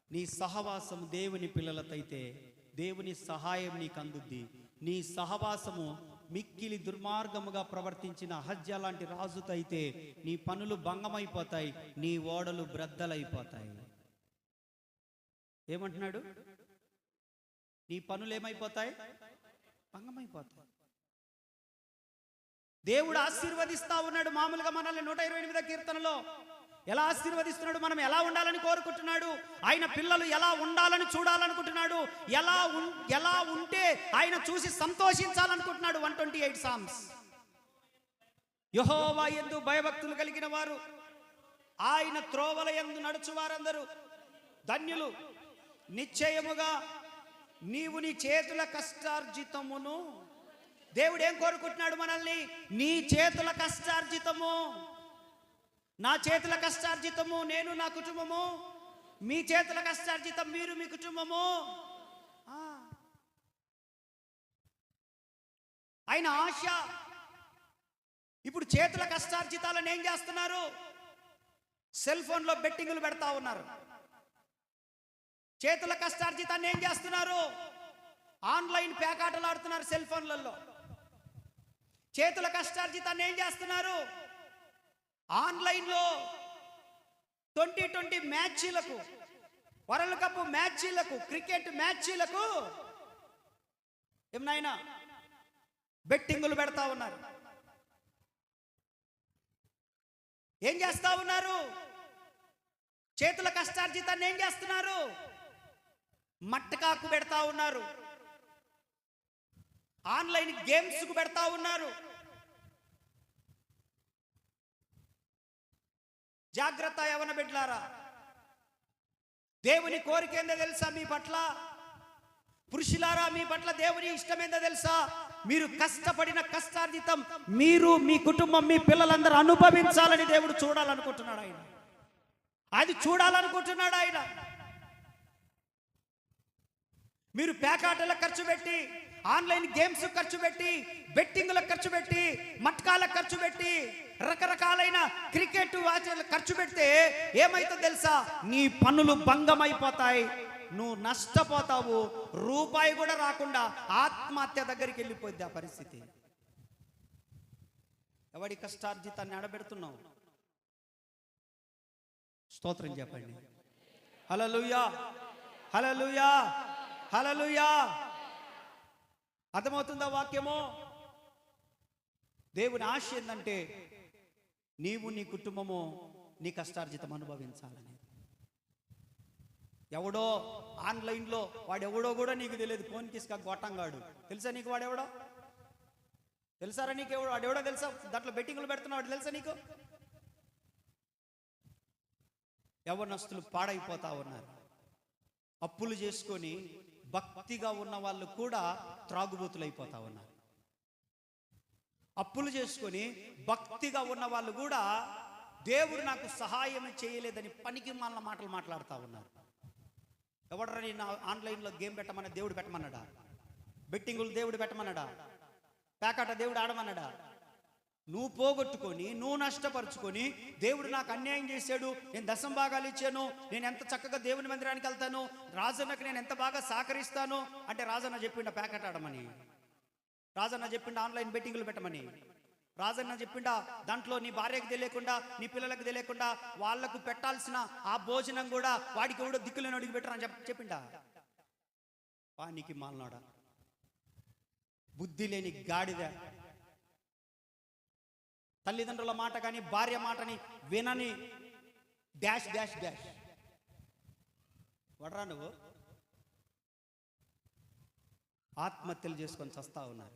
నీ సహవాసం దేవుని పిల్లలతైతే దేవుని సహాయం నీకు అందుద్ది. నీ సహవాసము మిక్కిలి దుర్మార్గముగా ప్రవర్తించిన అహజ్య లాంటి రాజుతో అయితే నీ పనులు భంగమైపోతాయి, నీ ఓడలు బ్రద్దలైపోతాయి. ఏమంటున్నాడు? నీ పనులు ఏమైపోతాయి? భంగమైపోతాయి. దేవుడు ఆశీర్వదిస్తా ఉన్నాడు. మామూలుగా మనల్ని 128వ కీర్తనలో ఎలా ఆశీర్వదిస్తున్నాడు, మనం ఎలా ఉండాలని కోరుకుంటున్నాడు, ఆయన పిల్లలు ఎలా ఉండాలని చూడాలనుకుంటున్నాడు, ఎలా ఉంటే ఆయన చూసి సంతోషించాలనుకుంటున్నాడు. 128 Psalms. యెహోవా యందు భయభక్తులు కలిగిన వారు, ఆయన త్రోవల యందు నడుచు వారందరూ ధన్యులు. నిశ్చయముగా నీవు నీ చేతుల కష్టార్జితమును. దేవుడు ఏం కోరుకుంటున్నాడు మనల్ని? నీ చేతుల కష్టార్జితము. నా చేతుల కష్టార్జితము నేను, నా కుటుంబము. మీ చేతుల కష్టార్జితం మీరు, మీ కుటుంబము. ఆయన ఆశ. ఇప్పుడు చేతుల కష్టార్జితాలను ఏం చేస్తున్నారు? సెల్ ఫోన్లో బెట్టింగులు పెడతా ఉన్నారు. చేతుల కష్టార్జితాన్ని ఏం చేస్తున్నారు? ఆన్లైన్ పేకాటలు ఆడుతున్నారు సెల్ ఫోన్లలో. చేతుల కష్టార్జితాన్ని ఏం చేస్తున్నారు? ఆన్లైన్లో 2020 మ్యాచ్లకు, వరల్డ్ కప్ మ్యాచ్లకు, క్రికెట్ మ్యాచ్లకు ఏమైనా బెట్టింగులు పెడతా ఉన్నారు. ఏం చేస్తా ఉన్నారు? చేతుల కష్టార్జితాన్ని ఏం చేస్తున్నారు? మట్టకాకు పెడతా ఉన్నారు, ఆన్లైన్ గేమ్స్కు పెడతా ఉన్నారు. జాగ్రత్త యవన బిడ్డలారా, దేవుని కోరిక ఏందో తెలుసా మీ పట్ల? పురుషులారా, మీ పట్ల దేవుని ఇష్టమేందో తెలుసా? మీరు కష్టపడిన కష్టార్జితం మీరు, మీ కుటుంబం, మీ పిల్లలందరూ అనుభవించాలని దేవుడు చూడాలనుకుంటున్నాడు. ఆయన అది చూడాలనుకుంటున్నాడు. ఆయన మీరు పేకాటలకు ఖర్చు పెట్టి, ఆన్లైన్ గేమ్స్ ఖర్చు పెట్టి, బెట్టింగులకు ఖర్చు పెట్టి, మట్కాలకు ఖర్చు పెట్టి, రకరకాలైన క్రికెట్ వాచ్లకు ఖర్చు పెడితే ఏమైతుందో తెలుసా? నీ పనులు భంగమైపోతాయి, నువ్వు నష్టపోతావు, రూపాయి కూడా రాకుండా ఆత్మహత్య దగ్గరికి వెళ్ళిపోద్ది ఆ పరిస్థితి. ఎవడి కష్టార్జితాన్ని ఆడబెడుతున్నావు? స్తోత్రం చెప్పండి. హల్లెలూయా, హల్లెలూయా, హల్లెలూయా. అర్థమవుతుందా వాక్యము? దేవుని ఆశ ఏంటంటే నీవు, నీ కుటుంబము నీ కష్టార్జితం అనుభవించాలని. ఎవడో ఆన్లైన్లో వాడెవడో కూడా నీకు తెలియదు. ఫోన్ తీసుక గొట్టంగాడు తెలుసా నీకు? వాడెవడో తెలుసారా నీకు? వాడెవడో తెలుసా? దాంట్లో బెట్టింగులు పెడుతున్నాడు తెలుసా నీకు? యవ్వనస్తులు పాడైపోతా ఉన్నారు. అప్పులు చేసుకొని భక్తిగా ఉన్న వాళ్ళు కూడా త్రాగుబోతులు అయిపోతా ఉన్నారు. అప్పులు చేసుకొని భక్తిగా ఉన్న వాళ్ళు కూడా దేవుడు నాకు సహాయం చేయలేదని పనికి మాలిన మాటలు మాట్లాడుతూ ఉన్నారు. ఎవడరా నేను ఆన్లైన్లో గేమ్ పెట్టమన్నా దేవుడు పెట్టమన్నాడా? బెట్టింగులు దేవుడు పెట్టమన్నాడా? పేకాట దేవుడు ఆడమన్నాడా? నువ్వు పోగొట్టుకొని, నువ్వు నష్టపరుచుకొని, దేవుడు నాకు అన్యాయం చేశాడు, నేను దశం భాగాలు ఇచ్చాను, నేను ఎంత చక్కగా దేవుని మందిరానికి వెళ్తాను, రాజన్నకు నేను ఎంత బాగా సహకరిస్తాను అంటే రాజన్న చెప్పిండా పేకాట ఆడమని? రాజన్న చెప్పిండా ఆన్లైన్ బెట్టింగులు పెట్టమని? రాజన్న చెప్పిండా దాంట్లో నీ భార్యకు తెలియకుండా, నీ పిల్లలకు తెలియకుండా వాళ్లకు పెట్టాల్సిన ఆ భోజనం కూడా వాడికి ఎవడో దిక్కులేని అడిగి పెట్టరని చెప్పిండా? వానికి మాలనాడా, బుద్ధి లేని గాడిద. తల్లిదండ్రుల మాట కానీ భార్య మాటని వినని డాష్ డాష్ డాష్ వడరా నువ్వు. ఆత్మహత్యలు చేసుకొని చస్తా ఉన్నారు.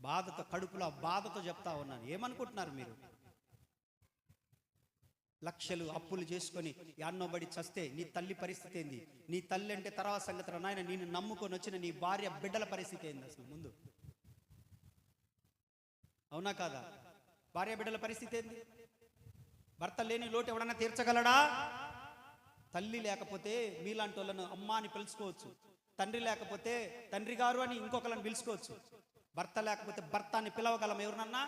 బాధతో, కడుపులో బాధతో చెప్తా ఉన్నాను. ఏమనుకుంటున్నారు మీరు? లక్షలు అప్పులు చేసుకొని యాన్నోబడి చస్తే నీ తల్లి పరిస్థితి ఏంది? నీ తల్లి అంటే తర్వాత సంగతి నాయన. నేను నమ్ముకొని వచ్చిన నీ భార్య బిడ్డల పరిస్థితి ఏంది అసలు ముందు? అవునా కాదా? భార్య బిడ్డల పరిస్థితి ఏంది? భర్త లేని లోటు ఎవడన్నా తీర్చగలడా? తల్లి లేకపోతే మీలాంటి వాళ్ళను అమ్మ అని పిలుచుకోవచ్చు. తండ్రి లేకపోతే తండ్రి గారు అని ఇంకొకళ్ళని పిలుచుకోవచ్చు. భర్త లేకపోతే భర్త అని పిలవగలమా ఎవరినన్నా?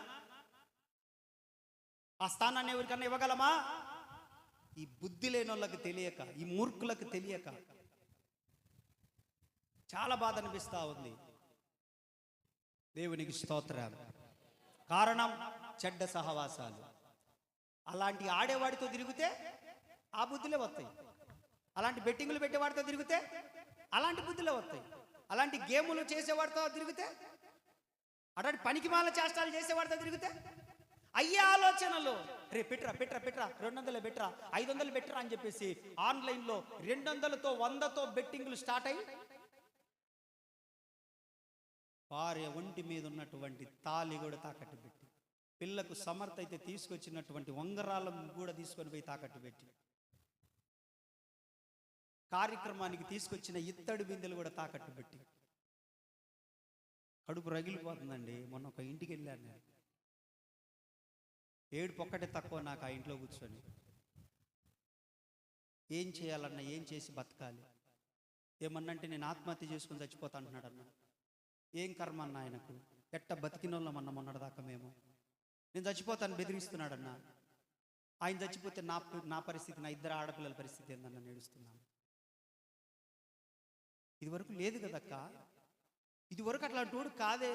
ఆ స్థానాన్ని ఎవరికన్నా ఇవ్వగలమా? ఈ బుద్ధి లేని వాళ్ళకి తెలియక, ఈ మూర్ఖులకు తెలియక చాలా బాధ అనిపిస్తూ ఉంది. దేవునికి స్తోత్రం. కారణం చెడ్డ సహవాసాలు. అలాంటి ఆడేవాడితో తిరిగితే ఆ బుద్ధులే వస్తాయి. అలాంటి బెట్టింగులు పెట్టేవాడితో తిరిగితే అలాంటి బుద్ధులే వస్తాయి. అలాంటి గేములు చేసేవాడితో తిరిగితే, అలాంటి పనికి మాల చేష్టాలు చేసేవాడితో తిరిగితే అయ్యే ఆలోచనలు. రే పెట్రా పెట్రా పెట్రా, 200 బెట్రా, 500 బెట్రా అని చెప్పేసి ఆన్లైన్లో 200తో 100తో బెట్టింగులు స్టార్ట్ అయ్యి భార్య ఒంటి మీద ఉన్నటువంటి తాళి కూడా తాకట్టు పెట్టి, పిల్లకు సమర్థ అయితే తీసుకొచ్చినటువంటి ఉంగరాలను కూడా తీసుకొని పోయి తాకట్టు పెట్టి, కార్యక్రమానికి తీసుకొచ్చిన ఇత్తడి బిందెలు కూడా తాకట్టు పెట్టి, కడుపు రగిలిపోతుందండి. మొన్న ఒక ఇంటికి వెళ్ళాను నేను. ఏడుపు ఒక్కటే తక్కువ నాకు ఆ ఇంట్లో కూర్చొని. ఏం చేయాలన్నా, ఏం చేసి బతకాలి? ఏమన్నంటే నేను ఆత్మహత్య చేసుకుని చచ్చిపోతా అంటున్నాడు అన్న. ఏం కర్మ అన్న ఆయనకు? ఎట్ట బతికినోళ్ళం అన్న మొన్నటిదాకా మేము. నేను చచ్చిపోతాను బెదిరిస్తున్నాడన్నా. ఆయన చచ్చిపోతే నా పరిస్థితి, నా ఇద్దరు ఆడపిల్లల పరిస్థితి ఏందన్న నేడుస్తున్నాను. ఇది వరకు లేదు కదక్క, ఇది వరకు అట్లాంటి వాడు కాదే.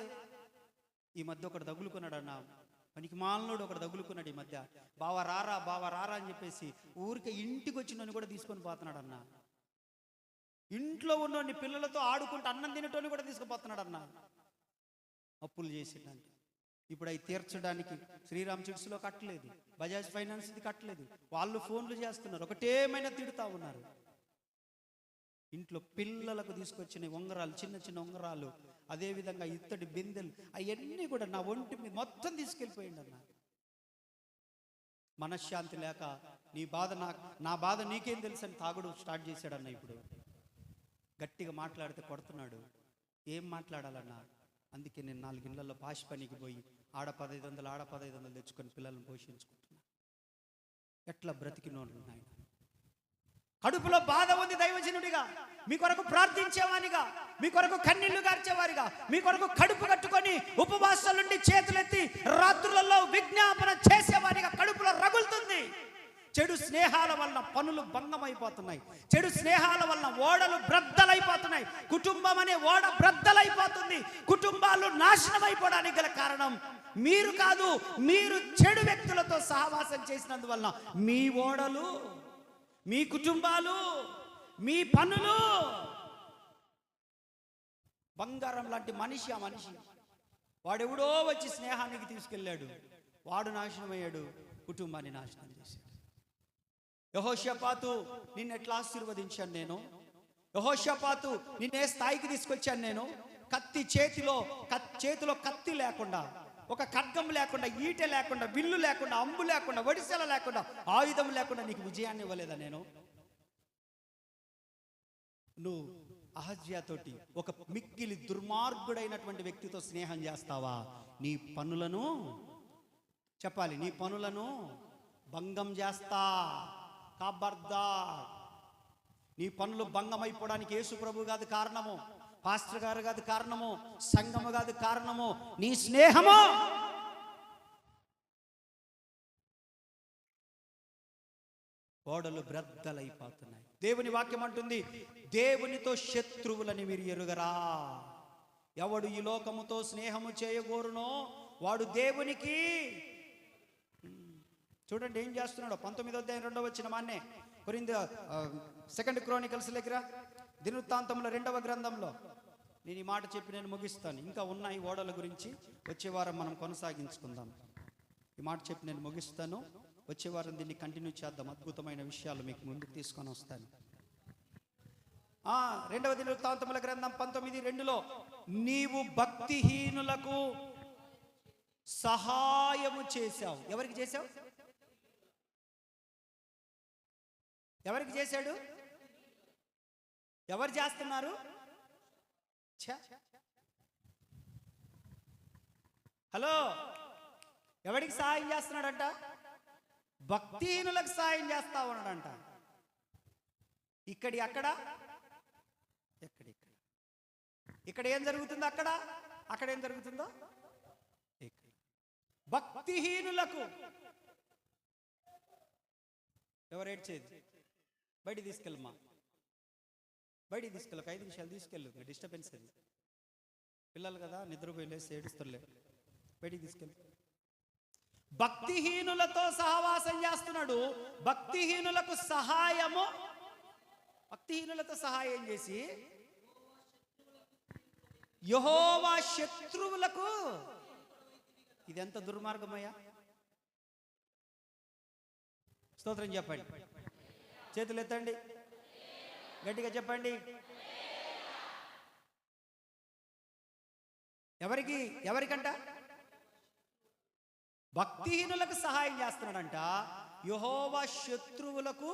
ఈ మధ్య ఒకడు తగులుకున్నాడన్నా, మనకి మాలనోడు ఒకడు తగులుకున్నాడు ఈ మధ్య. బావ రారా అని చెప్పేసి ఊరికే ఇంటికి వచ్చినోని కూడా తీసుకొని పోతున్నాడన్నా. ఇంట్లో ఉన్నోని పిల్లలతో ఆడుకుంటూ అన్నం తినేటోని కూడా తీసుకుపోతున్నాడన్నా. అప్పులు చేసేటానికి. ఇప్పుడు అవి తీర్చడానికి శ్రీరామ్ చిట్స్లో కట్టలేదు, బజాజ్ ఫైనాన్స్ది కట్టలేదు. వాళ్ళు ఫోన్లు చేస్తున్నారు, ఒకటేమైనా తిడుతూ ఉన్నారు. ఇంట్లో పిల్లలకు తీసుకొచ్చిన ఉంగరాలు, చిన్న చిన్న ఉంగరాలు, అదేవిధంగా ఇత్తడి బిందెలు, అవన్నీ కూడా నా ఒంటి మీద మొత్తం తీసుకెళ్ళిపోయింది అన్న. మనశ్శాంతి లేక నా బాధ నీకేం తెలుసు అని తాగుడు స్టార్ట్ చేశాడన్న. ఇప్పుడు గట్టిగా మాట్లాడితే కొడుతున్నాడు. ఏం మాట్లాడాలన్నా? అందుకే నేను 4 ఇళ్లలో పాష్ పనికి పోయి ఆడ 1500 తెచ్చుకొని పిల్లలను పోషించుకుంటున్నా. ఎట్లా బ్రతికినోళ్ళు నాయన. కడుపులో బాధ ఉంది దైవజనుడిగా, మీ కొరకు ప్రార్థించేవానిగా, మీ కొరకు కన్నీళ్లు గార్చేవారిగా, మీ కొరకు కడుపు కట్టుకొని ఉపవాసాల నుండి చేతులెత్తి రాత్రులలో విజ్ఞాపన చేసేవారిగా కడుపులో రగులుతుంది. చెడు స్నేహాల వలన పనులు భంగమైపోతున్నాయి. చెడు స్నేహాల వలన ఓడలు బ్రద్దలైపోతున్నాయి. కుటుంబం అనే ఓడ బ్రద్దలైపోతుంది. కుటుంబాలు నాశనం అయిపోవడానికి గల కారణం మీరు కాదు, మీరు చెడు వ్యక్తులతో సహవాసం చేసినందువలన మీ ఓడలు, మీ కుటుంబాలు, మీ పనులు. బంగారం లాంటి మనిషి ఆ మనిషి, వాడెవడో వచ్చి స్నేహానికి తీసుకెళ్ళాడు, వాడు నాశనం అయ్యాడు, కుటుంబాన్ని నాశనం చేశాడు. యెహోషాపాతు, నిన్ను ఎట్లా ఆశీర్వదించాను నేను. యెహోషాపాతు, నిన్నే స్థాయికి తీసుకొచ్చాను నేను. కత్తి చేతిలో కత్తి లేకుండా, ఒక ఖడ్గం లేకుండా, ఈట లేకుండా, విల్లు లేకుండా, అంబు లేకుండా, వడిసెల లేకుండా, ఆయుధం లేకుండా నీకు విజయాన్ని ఇవ్వలేదా నేను? నువ్వు అహజ్యాతోటి ఒక మిక్కిలి దుర్మార్గుడైనటువంటి వ్యక్తితో స్నేహం చేస్తావా? నీ పనులను చెప్పాలి, నీ పనులను భంగం చేస్తా. ఖబర్దార్. నీ పనులు భంగం అయిపోవడానికి యేసు ప్రభు కాదు కారణము, పాస్టర్ గారు కాదు కారణము, సంఘము కాదు కారణము, నీ స్నేహము. ఓడలు బ్రద్దలైపోతున్నాయి. దేవుని వాక్యం అంటుంది, దేవునితో శత్రువులని మీరు ఎరుగరా. ఎవడు ఈ లోకముతో స్నేహము చేయగోరునో వాడు దేవునికి. చూడండి ఏం చేస్తున్నాడు. 19వ అధ్యాయం 2వ వచనం మాన్నే సెకండ్ క్రోనికల్స్ దగ్గర దినవృత్తాంతముల 2వ గ్రంథంలో నేను ఈ మాట చెప్పి నేను ముగిస్తాను. ఇంకా ఉన్నాయి ఓడల గురించి, వచ్చే వారం మనం కొనసాగించుకుందాం. ఈ మాట చెప్పి నేను ముగిస్తాను, వచ్చే వారం దీన్ని కంటిన్యూ చేద్దాం. అద్భుతమైన విషయాలు మీకు ముందుకు తీసుకొని వస్తాను. 2వ దినవృత్తాంతముల గ్రంథం 19:2లో నీవు భక్తిహీనులకు సహాయము చేశావు. ఎవరికి చేశావు? ఎవరికి చేశాడు? ఎవరు చేస్తున్నారు? హలో, ఎవరికి సహాయం చేస్తున్నాడంట? భక్తిహీనులకు సహాయం చేస్తా ఉన్నాడంట. ఇక్కడి అక్కడ, ఇక్కడ ఏం జరుగుతుందో అక్కడ ఏం జరుగుతుందో ఇక్కడ. భక్తిహీనులకు ఎవరు ఏడ్చేది? బయటికి తీసుకెళ్ళమ్మా, బయటికి తీసుకెళ్ళి 5 నిమిషాలు తీసుకెళ్ళు. డిస్టర్బెన్స్ అది, పిల్లలు కదా నిద్రపోయి లేసి ఏడుస్తలే. బయటికి తీసుకెళ్ళి. భక్తిహీనులతో సహవాసం చేస్తున్నాడు. భక్తిహీనులకు సహాయం చేసి యెహోవా శత్రువులకు. ఇది ఎంత దుర్మార్గమయ్యా! స్తోత్రం చెప్పండి, చేతులు ఎత్తండి, గట్టిగా చెప్పండి. ఎవరికంట? భక్తిహీనులకు సహాయం చేస్తున్నాడంట. యెహోవా శత్రువులకు.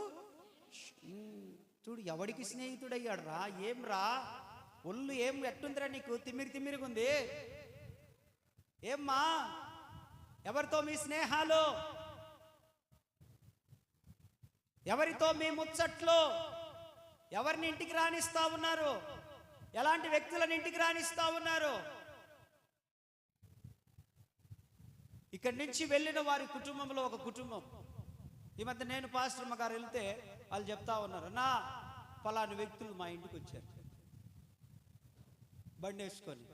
చూడు, ఎవడికి స్నేహితుడయ్యాడు రా? ఏం రా ఒళ్ళు ఏం ఎట్టుందిరా నీకు? తిమ్మిరిగా ఉంది ఏమ్మా? ఎవరితో మీ స్నేహాలు? ఎవరితో మీ ముచ్చట్లు? ఎవరిని ఇంటికి రానిస్తా ఉన్నారు? ఎలాంటి వ్యక్తులను ఇంటికి రానిస్తా ఉన్నారు? ఇక్కడి నుంచి వెళ్ళిన వారి కుటుంబంలో ఒక కుటుంబం, ఈ మధ్య నేను పాస్టర్ గారు వెళ్తే వాళ్ళు చెప్తా ఉన్నారు, నా ఫలాని వ్యక్తులు మా ఇంటికి వచ్చారు బండి వేసుకొని.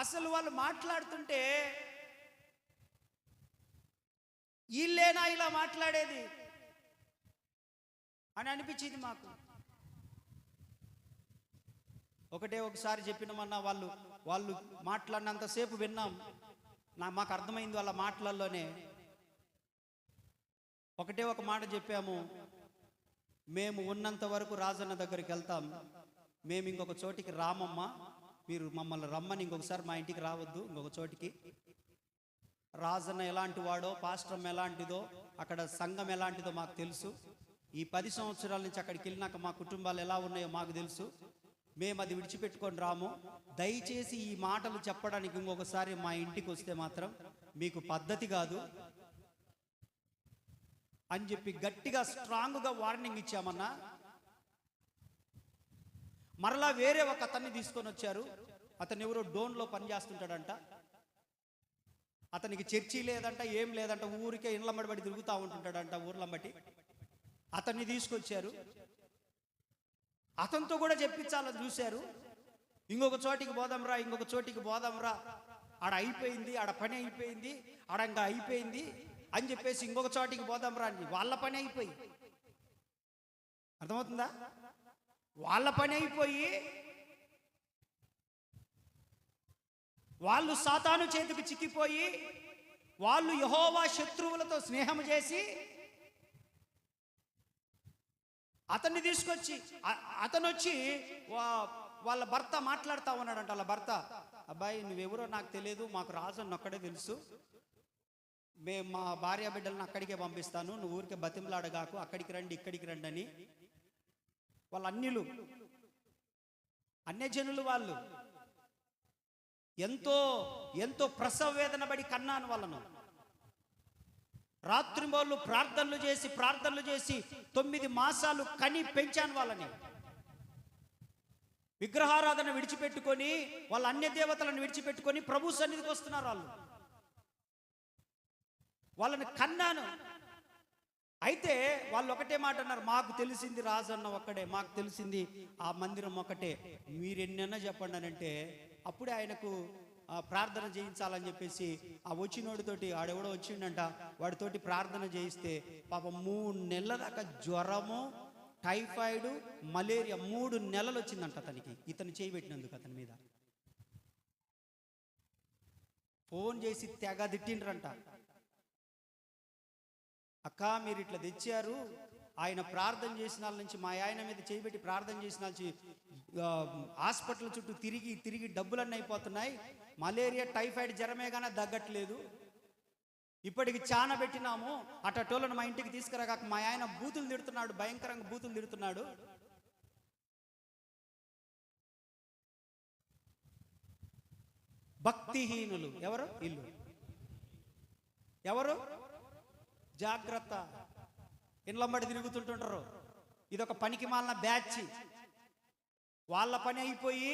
అసలు వాళ్ళు మాట్లాడుతుంటే వీళ్ళేనా ఇలా మాట్లాడేది అని అనిపించింది మాకు. ఒకసారి చెప్పినామన్నా వాళ్ళు మాట్లాడినంతసేపు విన్నాం. మాకు అర్థమైంది వాళ్ళ మాటలలోనే. ఒక మాట చెప్పాము, మేము ఉన్నంత వరకు రాజన్న దగ్గరికి వెళ్తాం, మేము ఇంకొక చోటికి రామమ్మా, మీరు మమ్మల్ని రమ్మని ఇంకొకసారి మా ఇంటికి రావద్దు ఇంకొక చోటికి. రాజన్న ఎలాంటి వాడో, పాస్టమ్ ఎలాంటిదో, అక్కడ సంఘం ఎలాంటిదో మాకు తెలుసు. ఈ 10 సంవత్సరాల నుంచి అక్కడికి వెళ్ళినాక మా కుటుంబాలు ఎలా ఉన్నాయో మాకు తెలుసు. మేము అది విడిచిపెట్టుకొని రాము. దయచేసి ఈ మాటలు చెప్పడానికి ఇంకొకసారి మా ఇంటికి వస్తే మాత్రం మీకు పద్ధతి కాదు అని చెప్పి గట్టిగా స్ట్రాంగ్గా వార్నింగ్ ఇచ్చామన్నా. మరలా వేరే ఒక అతన్ని తీసుకొని వచ్చారు. అతను ఎవరో డోన్లో పనిచేస్తుంటాడంట. అతనికి చర్చి లేదంట, ఏం లేదంట, ఊరికే ఇండ్లమ్మడి తిరుగుతూ ఉంటుంటాడంట ఊర్లమ్మటి. అతన్ని తీసుకొచ్చారు. అతనితో కూడా చెప్పించాలని చూశారు. ఇంకొక చోటికి పోదాంరా, ఇంకొక చోటికి పోదాంరా, ఆడ అయిపోయింది, ఆడ పని అయిపోయింది, ఆడ ఇంకా అయిపోయింది అని చెప్పేసి ఇంకొక చోటికి పోదాంరా అని. వాళ్ళ పని అయిపోయి, అర్థమవుతుందా, వాళ్ళ పని అయిపోయి వాళ్ళు సాతాను చేతికి చిక్కిపోయి వాళ్ళు యెహోవా శత్రువులతో స్నేహం చేసి అతన్ని తీసుకొచ్చి అతను వచ్చి వాళ్ళ భర్త మాట్లాడుతూ ఉన్నాడంట. వాళ్ళ భర్త, అబ్బాయి నువ్వెవరో నాకు తెలియదు, మాకు రాజన్న ఒక్కడే తెలుసు, మేము మా భార్య బిడ్డలను అక్కడికే పంపిస్తాను, నువ్వు ఊరికే బతిమలాడగాకు, అక్కడికి రండి ఇక్కడికి రండి అని. వాళ్ళ అన్యజనులు వాళ్ళు ఎంతో ఎంతో ప్రసవ వేదన పడి కన్నాను వాళ్ళను. రాత్రింబౌళ్ళు ప్రార్థనలు చేసి 9 మాసాలు కని పెంచాను వాళ్ళని. విగ్రహారాధన విడిచిపెట్టుకొని, వాళ్ళ అన్య దేవతలను విడిచిపెట్టుకొని ప్రభు సన్నిధికి వస్తున్నారు. వాళ్ళని కన్నాను. అయితే వాళ్ళు ఒకటే మాట అన్నారు, మాకు తెలిసింది రాజన్న ఒక్కడే, మాకు తెలిసింది ఆ మందిరం ఒకటే, మీరెన్నైనా చెప్పండి అని అంటే, అప్పుడే ఆయనకు ప్రార్థన చేయించాలని చెప్పేసి ఆ వచ్చినోడితోటి, ఆడెవడో వచ్చిండంట, వాడితోటి ప్రార్థన చేయిస్తే పాపం 3 నెలల దాకా జ్వరము, టైఫాయిడ్, మలేరియా 3 నెలలు వచ్చిందంట అతనికి. ఇతను చేయబెట్టినందుకు అతని మీద ఫోన్ చేసి తెగ తిట్టిండ్రంట. అక్క మీరు ఇట్లా తెచ్చారు, ఆయన ప్రార్థన చేసిన వాళ్ళ నుంచి, మా ఆయన మీద చేయబెట్టి ప్రార్థన చేసిన నుంచి హాస్పిటల్ చుట్టూ తిరిగి డబ్బులన్నీ అయిపోతున్నాయి, మలేరియా టైఫాయిడ్ జ్వరమే కానీ తగ్గట్లేదు, ఇప్పటికి చాన పెట్టినాము, అటోళ్ళను మా ఇంటికి తీసుకురాక మా ఆయన బూతులు తిడుతున్నాడు, భయంకరంగా బూతులు తిడుతున్నాడు. భక్తిహీనులు ఎవరు? ఇల్లు ఎవరు? జాగ్రత్త, ఇండ్లమ్మడి తిరుగుతుంటుంటారు. ఇదొక పనికి మాలిన బ్యాచ్. వాళ్ళ పని అయిపోయి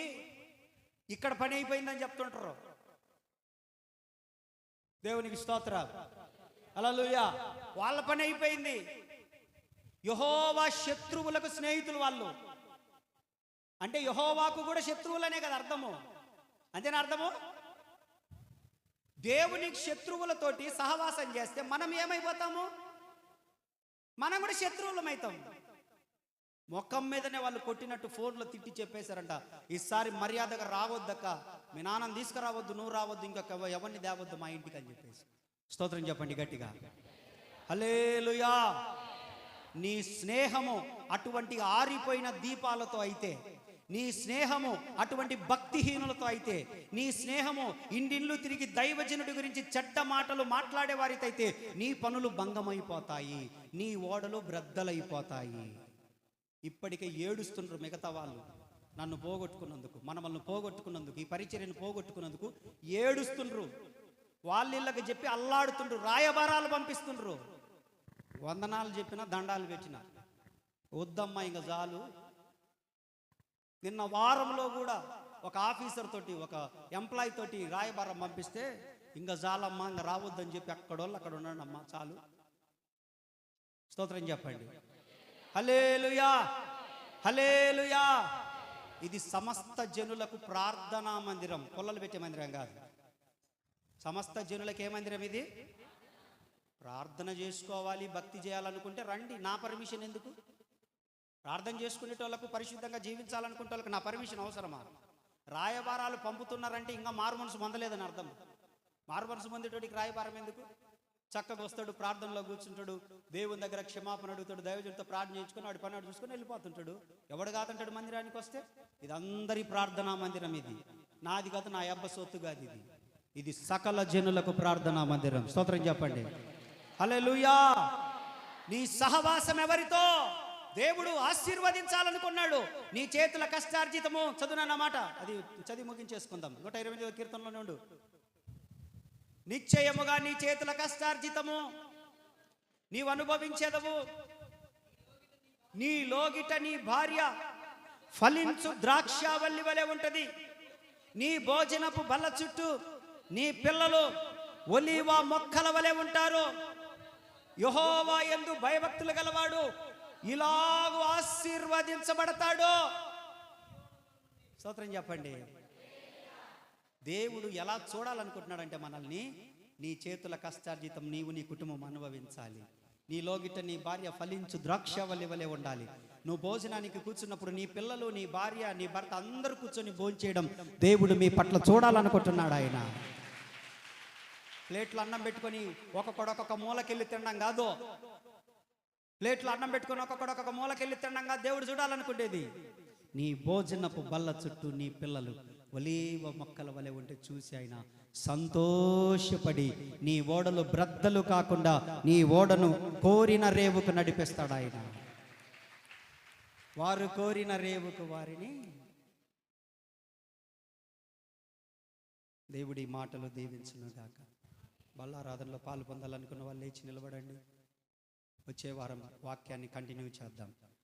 ఇక్కడ పని అయిపోయిందని చెప్తుంటారు. దేవునికి స్తోత్రం, హల్లెలూయా. వాళ్ళ పని అయిపోయింది. యెహోవా శత్రువులకు స్నేహితులు వాళ్ళు. అంటే యెహోవాకు కూడా శత్రువులనే కదా అర్థము, అంతేనా అర్థము? దేవునికి శత్రువులతోటి సహవాసం చేస్తే మనం ఏమైపోతాము? మనం కూడా శత్రువులమవుతాం. ముఖం మీదనే వాళ్ళు కొట్టినట్టు ఫోన్లో తిట్టి చెప్పేశారంట, ఈసారి మర్యాదగా రావద్దక్క, మీ నాన్నని తీసుకురావద్దు, నువ్వు రావద్దు, ఇంకా ఎవరిని తేవద్దు మా ఇంటికి అని చెప్పేసి. స్తోత్రం చెప్పండి గట్టిగా, హల్లెలూయా. నీ స్నేహము అటువంటి ఆరిపోయిన దీపాలతో అయితే, నీ స్నేహము అటువంటి భక్తిహీనులతో అయితే, నీ స్నేహము ఇండిన్లు తిరిగి దైవజనుడి గురించి చెడ్డ మాటలు మాట్లాడే వారితో అయితే, నీ పనులు భంగమైపోతాయి, నీ ఓడలు బ్రద్దలైపోతాయి. ఇప్పటికే ఏడుస్తుండ్రు మిగతా వాళ్ళు, నన్ను పోగొట్టుకున్నందుకు, మనల్ని పోగొట్టుకున్నందుకు, ఈ పరిచర్యను పోగొట్టుకున్నందుకు ఏడుస్తుండ్రు. వాళ్ళకి చెప్పి అల్లాడుతుండ్రు, రాయబారాలు పంపిస్తుండ్రు, వందనాలు చెప్పినా దండాలు పెట్టినా వద్దమ్మా ఇంకా చాలు. నిన్న వారంలో కూడా ఒక ఆఫీసర్ తోటి, ఒక ఎంప్లాయ్ తోటి రాయబారం పంపిస్తే ఇంకా జాలమ్మా, ఇంకా రావద్దని చెప్పి అక్కడోళ్ళు అక్కడ ఉన్నాడు అమ్మా, చాలు. స్తోత్రం చెప్పండి. హల్లెలూయా, హల్లెలూయా. ఇది సమస్త జనులకు ప్రార్థనా మందిరం, పొల్లలు పెట్టే మందిరం కాదు. సమస్త జనులకు ఏ మందిరం ఇది? ప్రార్థన చేసుకోవాలి, భక్తి చేయాలనుకుంటే రండి, నా పర్మిషన్ ఎందుకు? ప్రార్థన చేసుకునేటోళ్ళకు, పరిశుద్ధంగా జీవించాలనుకునే వాళ్ళకి నా పర్మిషన్ అవసరమా? రాయబారాలు పంపుతున్నారంటే ఇంకా మారు మనసు పొందలేదని అర్థం. మారు మనసు పొందేటోడికి రాయబారం ఎందుకు? చక్కగా వస్తాడు, ప్రార్థనలో కూర్చుంటాడు, దేవుని దగ్గర క్షమాపణ అడుగుతాడు, దైవజనుడితో ప్రార్థన చేయించుకొని వాడి పని చూసుకొని వెళ్ళిపోతుంటాడు. ఎవడు కాదంటాడు మందిరానికి వస్తే? ఇది అందరి ప్రార్థనా మందిరం. ఇది నాది కాదు, నా అబ్బ సొత్తు కాదు. ఇది సకల జనులకు ప్రార్థనా మందిరం. స్తోత్రం చెప్పండి. హల్లెలూయా. నీ సహవాసం ఎవరితో దేవుడు ఆశీర్వదించాలనుకున్నాడు? నీ చేతుల కష్టార్జితము. చదువునన్నమాట, అది చదివి ముగించేసుకుందాం. 128వ కీర్తనలో నుండి, నిశ్చయముగా నీ చేతుల కష్టార్జితము నీవు అనుభవించేదవు. నీ లోగిట నీ భార్య ఫలించు ద్రాక్షావల్లి వలె ఉంటది. నీ భోజనపు బల్ల చుట్టూ నీ పిల్లలు ఒలీవ మొక్కల వలె ఉంటారు. యెహోవా యందు భయభక్తులు గలవాడు ఇలాగూ ఆశీర్వదించబడతాడు. స్తోత్రం చెప్పండి. దేవుడు ఎలా చూడాలనుకుంటున్నాడంటే మనల్ని, నీ చేతుల కష్టార్జితం నీవు నీ కుటుంబం అనుభవించాలి. నీ లోగిట నీ భార్య ఫలించు ద్రాక్షావల్లి వలె ఉండాలి. నువ్వు భోజనానికి కూర్చున్నప్పుడు నీ పిల్లలు, నీ భార్య, నీ భర్త అందరూ కూర్చొని భోంచేయడం దేవుడు మీ పట్ల చూడాలనుకుంటున్నాడు. ఆయన ప్లేట్లు అన్నం పెట్టుకొని ఒక్కొక్క మూలకెళ్ళి తినడం కాదు. ప్లేట్లు అన్నం పెట్టుకొని ఒక్కొక్క మూలకెళ్ళి తినడం కాదు దేవుడు చూడాలనుకుంటేది. నీ భోజనపు బల్ల చుట్టూ నీ పిల్లలు ఒలీవ మొక్కల వలె ఉంటే చూసి ఆయన సంతోషపడి నీ ఓడలు బ్రద్దలు కాకుండా నీ ఓడను కోరిన రేవుకు నడిపిస్తాడు ఆయన. వారు కోరిన రేవుకు వారిని. దేవుడి మాటలు దీవించును గాక. బల్లారాధనలో పాలు పొందాలనుకున్న వాళ్ళు లేచి నిలబడండి. వచ్చే వారం వాక్యాన్ని కంటిన్యూ చేద్దాం.